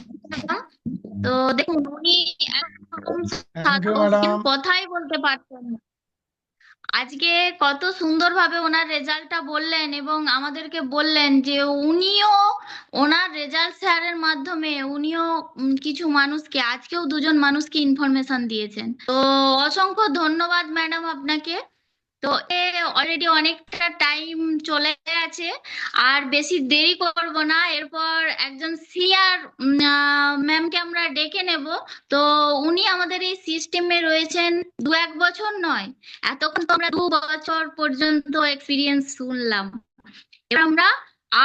তো দেখুন, উনি একদম থ্যাংক ইউ ম্যাডাম। কথাই বলতে পারতেন না, আজকে কত সুন্দরভাবে ওনার রেজাল্টটা বললেন এবং আমাদেরকে বললেন যে উনিও ওনার রেজাল্ট শেয়ারের মাধ্যমে উনিও কিছু মানুষকে, আজকেও 2জন মানুষকে ইনফরমেশন দিয়েছেন। তো অসংখ্য ধন্যবাদ ম্যাডাম আপনাকে। তো অলরেডি অনেকটা টাইম চলে গেছে, আর বেশি দেরি করব না। এরপর একজন সিআর ম্যামকে আমরা ডেকে নেব। তো উনি আমাদের এই সিস্টেমে রয়েছেন 2-1 বছর নয়, এতক্ষণ তো আমরা 2 বছর পর্যন্ত এক্সপিরিয়েন্স শুনলাম। এবার আমরা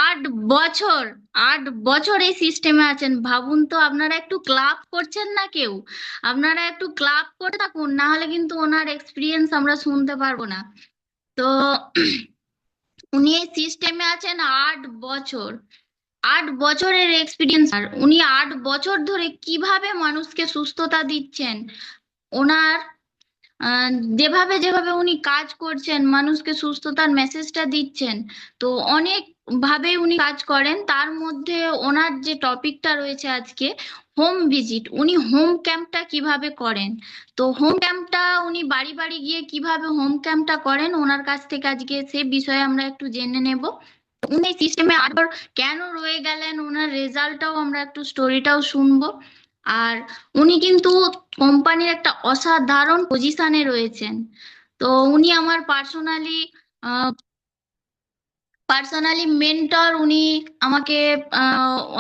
8 বছর 8 বছর এই সিস্টেমে আছেন। ভাবুন তো, আপনারা একটু ক্লাব করছেন না কেউ? আপনারা একটু ক্লাব করে থাকুন, না হলে কিন্তু ওনার এক্সপিরিয়েন্স আমরা শুনতে পারবো না। তো উনি এই সিস্টেমে আছেন 8 বছর, 8 বছরের এক্সপিরিয়েন্স। আর উনি 8 বছর ধরে কিভাবে মানুষকে সুস্থতা দিচ্ছেন, ওনার যেভাবে যেভাবে উনি কাজ করছেন, মানুষকে সুস্থতার মেসেজটা দিচ্ছেন, তো অনেক ভাবে উনি কাজ করেন। তার মধ্যে ওনার যে টপিকটা রয়েছে আজকে, হোম ভিজিট, উনি হোম ক্যাম্পটা কিভাবে করেন। তো হোম ক্যাম্পটা উনি বাড়ি বাড়ি গিয়ে কিভাবে হোম ক্যাম্পটা করেন, ওনার কাছ থেকে আজকে সে বিষয়ে আমরা একটু জেনে নেব। উনি সিস্টেমে আবার কেন রয়ে গেলেন, ওনার রেজাল্টটাও আমরা একটু স্টোরিটাও শুনবো। আর উনি কিন্তু কোম্পানির একটা অসাধারণ পজিশনে রয়েছেন। তো উনি আমার পার্সোনালি মেন্টর। উনি আমাকে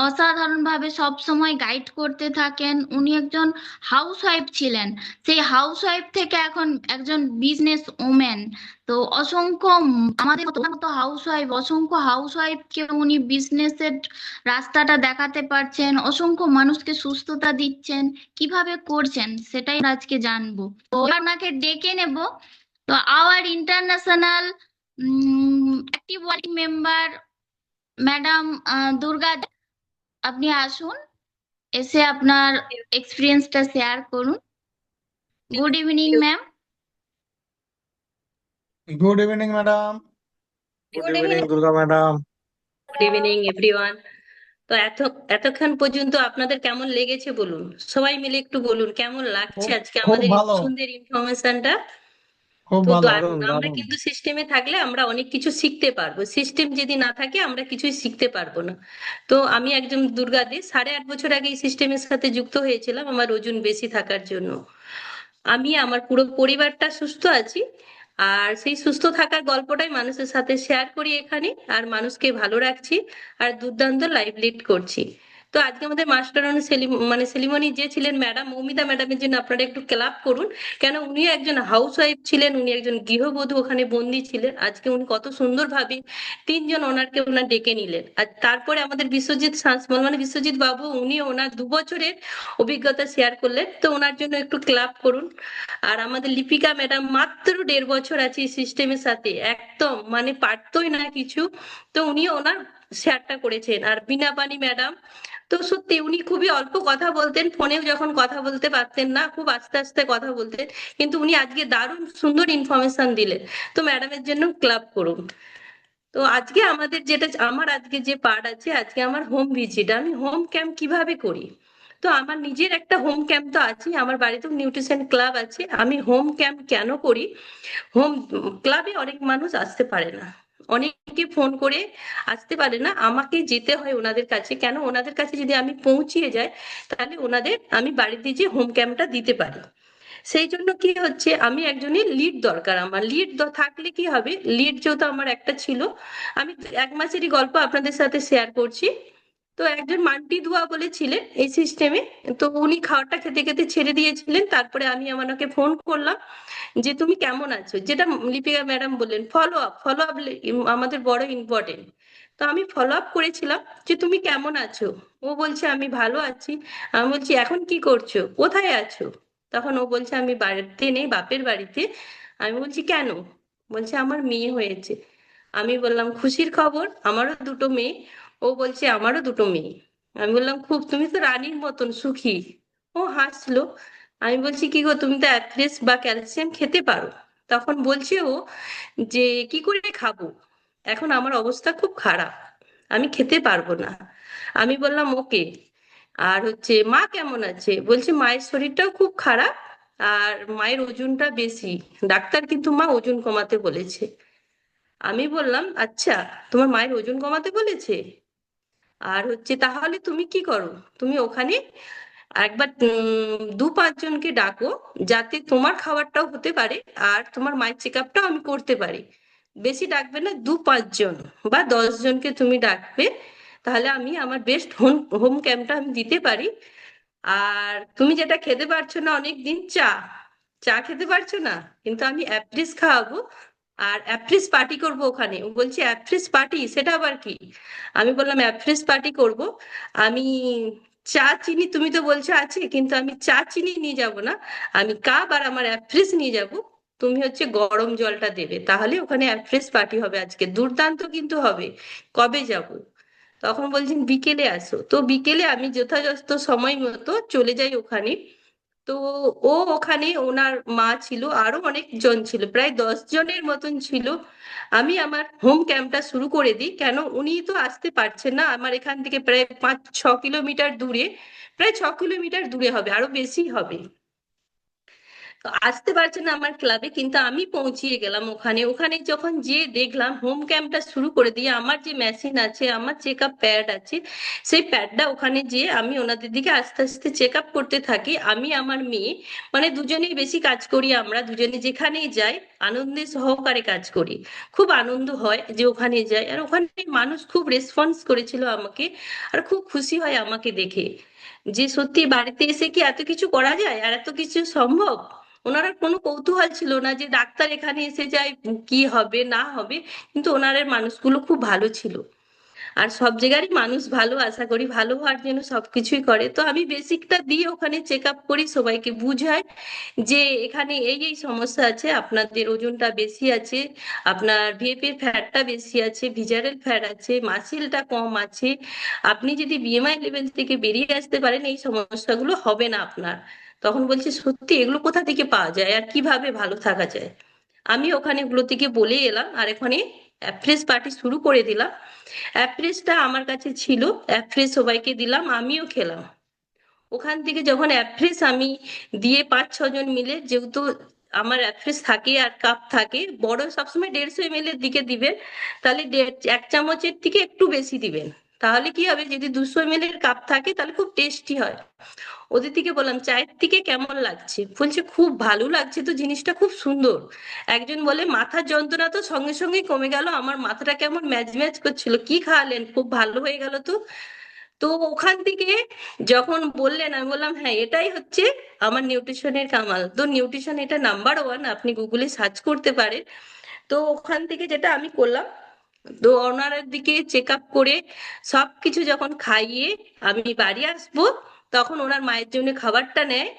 অসাধারণ ভাবে সব সময় গাইড করতে থাকেন। উনি একজন হাউসওয়াইফ ছিলেন, সেই হাউসওয়াইফ থেকে এখন একজন বিজনেস ওম্যান। তো আমাদের মতো অসংখ্য হাউসওয়াইফকে উনি বিজনেসের রাস্তাটা দেখাতে পারছেন, অসংখ্য মানুষকে সুস্থতা দিচ্ছেন। কিভাবে করছেন সেটাই আজকে জানবো। তো এবার ওনাকে ডেকে নেব। তো hour international active working member madam Durga, আপনি আসুন, এসে আপনার এক্সপিরিয়েন্সটা শেয়ার করুন। Good evening ma'am. Good evening madam. Good evening Durga madam. Good evening everyone. তো এতক্ষণ পর্যন্ত আপনাদের কেমন লেগেছে বলুন, সবাই মিলে একটু বলুন কেমন লাগছে আজকে খুব আমাদের এই ভালো, সুন্দর ইনফরমেশনটা। খুব তো ভালো। আমরা কিন্তু সিস্টেমে থাকলে আমরা অনেক কিছু শিখতে পারবো, সিস্টেম যদি না থাকে আমরা কিছুই শিখতে পারবো না। তো আমি একজন দুর্গা দি 8.5 বছর আগে এই সিস্টেমের সাথে যুক্ত হয়েছিলাম আমার ওজন বেশি থাকার জন্য। আমি আমার পুরো পরিবারটা সুস্থ আছি, আর সেই সুস্থ থাকার গল্পটাই মানুষের সাথে শেয়ার করি এখানে, আর মানুষকে ভালো রাখছি, আর দুর্দান্ত লাইফ লিড করছি। তো আজকে আমাদের মাস্টারানী সেলিমনি যে ছিলেন ম্যাডাম মৌমিতা ম্যাডামের জন্য আপনারা একটু ক্লাপ করুন, কেন উনি একজন হাউস ওয়াইফ ছিলেন, উনি একজন গৃহবধূ ওখানে বন্দী ছিলেন। আজকে উনি কত সুন্দরভাবে 3জন ওনার ডেকে নিলেন। আর তারপরে আমাদের বিশ্বজিৎ সাঁসমল বিশ্বজিৎ বাবু, উনি ওনার 2 বছরের অভিজ্ঞতা শেয়ার করলেন, তো ওনার জন্য একটু ক্লাপ করুন। আর আমাদের লিপিকা ম্যাডাম মাত্র 1.5 বছর আছে এই সিস্টেমের সাথে, একদম পারতোই না কিছু, তো উনি ওনার শেয়ারটা করেছেন। আর বিনা পানি ম্যাডাম, তো সত্যি উনি খুবই অল্প কথা বলতেন, ফোনেও যখন কথা বলতে পারতেন না, খুব আস্তে আস্তে কথা বলতেন, কিন্তু উনি আজকে দারুণ সুন্দর ইনফরমেশন দিলেন। তো ম্যাডামের জন্য ক্লাব করুন। তো আজকে আমার আজকে যে পার্ট আছে, আজকে আমার হোম ভিজিট, আমি হোম ক্যাম্প কিভাবে করি। তো আমার নিজের একটা হোম ক্যাম্প তো আছে, আমার বাড়িতেও নিউট্রিশন ক্লাব আছে। আমি হোম ক্যাম্প কেন করি, হোম ক্লাবে অনেক মানুষ আসতে পারে না, অনেকে ফোন করে আসতে পারে না, আমাকে যেতে হয় ওনাদের কাছে। কেন, ওনাদের কাছে যদি আমি পৌঁছিয়ে যাই তাহলে আমি বাড়িতে যে হোম ক্যাম্পটা দিতে পারি। সেই জন্য কি হচ্ছে, আমি একজনের লিড দরকার, আমার লিড থাকলে কি হবে, লিড যেহেতু আমার একটা ছিল, আমি 1 মাসেরই গল্প আপনাদের সাথে শেয়ার করছি। তো একজন মান্টি দুয়া বলে ছিলেন এই সিস্টেমে, তো উনি খাওয়াটা খেতে খেতে ছেড়ে দিয়েছিলেন। তারপরে আমি ওনাকে ফোন করলাম যে তুমি কেমন আছো, যেটা লিপিকা ম্যাডাম বললেন, ফলো আপ আমাদের বড় ইম্পর্টেন্ট। তো আমি ফলো আপ করেছিলাম যে তুমি কেমন আছো। ও বলছে আমি ভালো আছি। আমি বলছি এখন কি করছো, কোথায় আছো। তখন ও বলছে আমি বাড়িতে নেই, বাপের বাড়িতে। আমি বলছি কেন, বলছে আমার মেয়ে হয়েছে। আমি বললাম খুশির খবর, আমারও 2টো মেয়ে। ও বলছে আমারও 2টো মেয়ে। আমি বললাম খুব, তুমি তো রানীর মতন সুখী। ও হাসলো। আমি বলছি কি গো, তুমি তো অ্যাথলেস বা ক্যালসিয়াম খেতে পারো। তখন বলছে ও যে কি করে খাবো, এখন আমার অবস্থা খুব খারাপ, আমি খেতে পারবো না। আমি বললাম ওকে। আর মা কেমন আছে, বলছে মায়ের শরীরটাও খুব খারাপ, আর মায়ের ওজনটা বেশি, ডাক্তার কিন্তু মা ওজন কমাতে বলেছে। আমি বললাম আচ্ছা, তোমার মায়ের ওজন কমাতে বলেছে, আর তাহলে তুমি কি করো, তুমি ওখানে একবার 2-5 জনকে ডাকো, যাতে তোমার খাবারটাও হতে পারে আর তোমার মায়ের চেক আপটাও আমি করতে পারি। বেশি ডাকবে না, 2-5 জন বা 10 জনকে তুমি ডাকবে, তাহলে আমি আমার বেস্ট হোম ক্যাম্পটা আমি দিতে পারি। আর তুমি যেটা খেতে পারছো না অনেকদিন, চা চা খেতে পারছো না, কিন্তু আমি অ্যাপ্রিস খাওয়াবো, আর অ্যাপ্রিস পার্টি করবো ওখানে। ও বলছে অ্যাপ্রিস পার্টি, সেটা আবার কি। আমি বললাম অ্যাপ্রিস পার্টি করব। আমি চা চিনি তুমি তো বলছো আছে, কিন্তু আমি চা চিনি নিয়ে যাব না, আমি কাপ আর আমার অ্যাপ্রিস নিয়ে যাব। তুমি গরম জলটা দেবে, তাহলে ওখানে অ্যাপ্রিস পার্টি হবে আজকে, দুর্দান্ত কিন্তু হবে। কবে যাব, তখন বলছেন বিকেলে আসো। তো বিকেলে আমি যথাযথ সময় মতো চলে যাই ওখানে। তো ওখানে ওনার মা ছিল, আরো অনেকজন ছিল, প্রায় 10 জনের মতন ছিল। আমি আমার হোম ক্যাম্পটা শুরু করে দিই, কেন উনি তো আসতে পারছেন না, আমার এখান থেকে প্রায় 5-6 কিলোমিটার দূরে, প্রায় 6 কিলোমিটার দূরে হবে, আরো বেশি হবে। তো আসতে পারছে না আমার ক্লাবে, কিন্তু আমি পৌঁছিয়ে গেলাম ওখানে। ওখানে যখন যেয়ে দেখলাম হোম ক্যাম্পটা শুরু করে দিয়ে আমার যে মেশিন আছে, আমার চেক আপ প্যাড আছে, সেই প্যাডটা ওখানে যেয়ে আমি ওনাদের দিকে আস্তে আস্তে চেক আপ করতে থাকি। আমি আমার মেয়ে মানে দুজনেই বেশি কাজ করি, আমরা দুজনে যেখানেই যাই আনন্দের সহকারে কাজ করি। খুব আনন্দ হয় যে ওখানে যাই, আর ওখানে মানুষ খুব রেসপন্স করেছিল আমাকে, আর খুব খুশি হয় আমাকে দেখে যে সত্যি বাড়িতে এসে কি এত কিছু করা যায় আর এত কিছু সম্ভব। ওনারা কোনো কৌতূহল ছিল না যে ডাক্তার এখানে এসে যায় কি হবে না হবে, কিন্তু ওনাদের মানুষগুলো খুব ভালো ছিল। আর সব জায়গারই মানুষ ভালো, আশা করি ভালো হওয়ার জন্য সবকিছুই করে। তো আমি বেসিকটা দিয়ে ওখানে চেক আপ করি, সবাইকে বুঝাই যে এখানে এই এই সমস্যা আছে, আপনাদের ওজনটা বেশি আছে, আপনার ভিএফএ ফ্যাটটা বেশি আছে, ভিজারেল ফ্যাট আছে, মাসেলটা কম আছে। আপনি যদি বিএমআই লেভেল থেকে বেরিয়ে আসতে পারেন এই সমস্যাগুলো হবে না আপনার। তখন বলছে সত্যি এগুলো কোথা থেকে পাওয়া যায় আর কিভাবে ভালো থাকা যায়। আমি ওখানে ওগুলো থেকে বলে এলাম, আর এখানে অ্যাপ্রেস পার্টি শুরু করে দিলাম। অ্যাপ্রেসটা আমার কাছে ছিল, অ্যাপ্রেস সবাইকে দিলাম, আমিও খেলাম। ওখান থেকে যখন অ্যাপ্রেস আমি দিয়ে 5-6 জন মিলে, যেহেতু আমার অ্যাপ্রেস থাকে আর কাপ থাকে, বড় সবসময় 150 ml এর দিকে দিবেন, তাহলে 1 চামচের থেকে একটু বেশি দিবেন। তাহলে কি হবে, যদি 200 ml এর কাপ থাকে তাহলে খুব টেস্টি হয়। ওদের থেকে বললাম চায়ের থেকে কেমন লাগছে, বলছে খুব ভালো লাগছে, তো জিনিসটা খুব সুন্দর। একজন বলে মাথার যন্ত্রণা তো সঙ্গে সঙ্গেই কমে গেল, আমার মাথাটা কেমন ম্যাজ ম্যাজ করছিল, কি খাওয়ালেন, খুব ভালো হয়ে গেল তো। তো ওখান থেকে যখন বললেন আমি বললাম হ্যাঁ এটাই হচ্ছে আমার নিউট্রিশনের কামাল। তো নিউট্রিশন এটা নাম্বার 1, আপনি গুগলে সার্চ করতে পারেন। তো ওখান থেকে যেটা আমি করলাম, তো ওনার দিকে চেক আপ করে সবকিছু যখন খাইয়ে আমি বাড়ি আসবো, তখন ওনার মায়ের জন্য খাবারটা নেয়।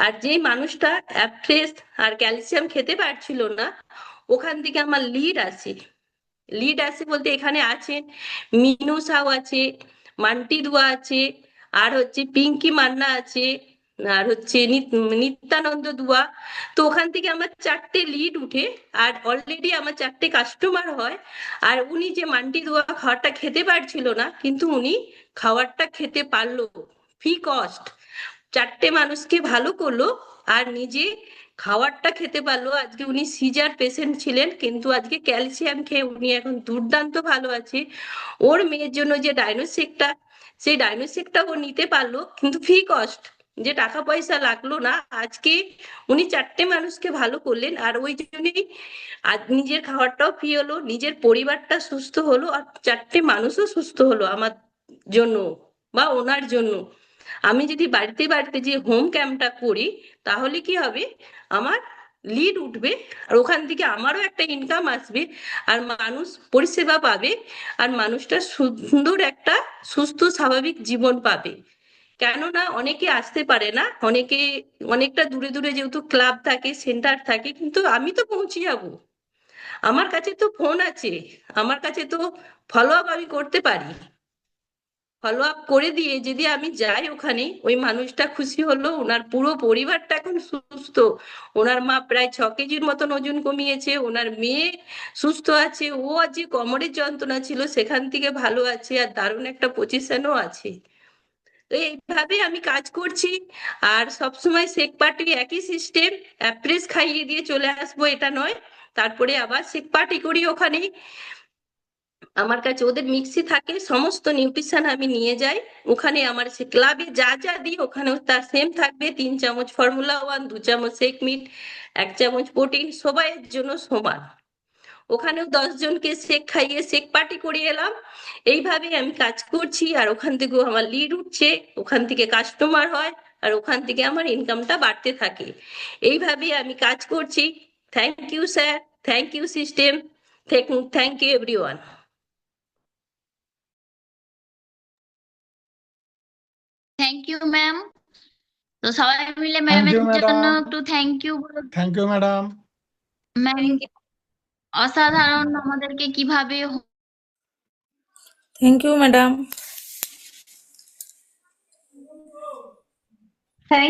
আর যেই মানুষটা অ্যাপ্রেস আর ক্যালসিয়াম খেতে পারছিল না, ওখান থেকে আমার লিড আসে। লিড আসে বলতে এখানে আছেন মিনু সাউ আছে, মান্টি দুয়া আছে, আর হচ্ছে পিঙ্কি মান্না আছে, আর হচ্ছে নিত্যানন্দ দুয়া। তো ওখান থেকে আমার 4টে লিড উঠে, আর অলরেডি আমার 4টে কাস্টমার হয়। আর উনি যে মান্টি দুয়া খাবারটা খেতে পারছিল না, কিন্তু উনি খাবারটা খেতে পারলো ফ্রি কস্ট, 4টে মানুষকে ভালো করলো, আর নিজে খাবারটা খেতে পারলো। আজকে উনি সিজার পেশেন্ট ছিলেন, কিন্তু আজকে ক্যালসিয়াম খেয়ে উনি এখন দুর্দান্ত ভালো আছে। ওর মেয়ের জন্য যে ডাইনোসেকটা, সেই ডাইনোসেকটা ও নিতে পারলো কিন্তু ফ্রি কস্ট, যে টাকা পয়সা লাগলো না। আজকে উনি 4টে মানুষকে ভালো করলেন, আর ওই জন্যই আজ নিজের খাবারটাও ফ্রি হলো, নিজের পরিবারটা সুস্থ হলো, আর 4টে মানুষও সুস্থ হলো আমার জন্য বা ওনার জন্য। আমি যদি বাড়িতে বাড়িতে যে হোম ক্যাম্পটা করি, তাহলে কি হবে, আমার লিড উঠবে, আর ওখান থেকে আমারও একটা ইনকাম আসবে, আর মানুষ পরিষেবা পাবে, আর মানুষটা সুন্দর একটা সুস্থ স্বাভাবিক জীবন পাবে। কেননা অনেকে আসতে পারে না, অনেকে অনেকটা দূরে দূরে যেহেতু ক্লাব থাকে, সেন্টার থাকে, কিন্তু আমি তো পৌঁছে যাব, আমার কাছে তো ফোন আছে, আমার কাছে তো ফলো আপ আমি করতে পারি। ফলো আপ করে দিয়ে যদি আমি যাই ওখানে, ওই মানুষটা খুশি হলো, ওনার পুরো পরিবারটা এখন সুস্থ। ওনার মা প্রায় 6 কেজির মতন ওজন কমিয়েছে, ওনার মেয়ে সুস্থ আছে, ও আজ যে কোমরের যন্ত্রণা ছিল সেখান থেকে ভালো আছে, আর দারুণ একটা পজিশনও আছে। তো এইভাবে আমি কাজ করছি। আর সবসময় শেক পার্টি একই সিস্টেম, অ্যাপ্রেস খাইয়ে দিয়ে চলে আসবো এটা নয়, তারপরে আবার শেক পার্টি করি ওখানে। আমার কাছে ওদের মিক্সি থাকে, সমস্ত নিউট্রিশন আমি নিয়ে যাই ওখানে। আমার সে ক্লাবে যা যা দিই ওখানেও তার সেম থাকবে, 3 চামচ ফর্মুলা 1, 2 চামচ শেক মিট, 1 চামচ প্রোটিন, সবাইয়ের জন্য সমান। ওখানেও 10 জনকে শেক খাইয়ে শেক পার্টি করিয়ে এলাম। এইভাবে আমি কাজ করছি, আর ওখান থেকেও আমার লিড উঠছে, ওখান থেকে কাস্টমার হয়, আর ওখান থেকে আমার ইনকামটা বাড়তে থাকে। এইভাবে আমি কাজ করছি। Thank you sir, thank you system, thank you everyone. Thank you ma'am. তো সবাই মিলে থ্যাংক ম্যামের ইউ জন্য ম্যাডাম। একটু থ্যাংক ইউ বলো। Thank you madam. ম্যাম অসাধারণ আমাদেরকে কিভাবে থ্যাংক ইউ ম্যাডাম। থ্যাংক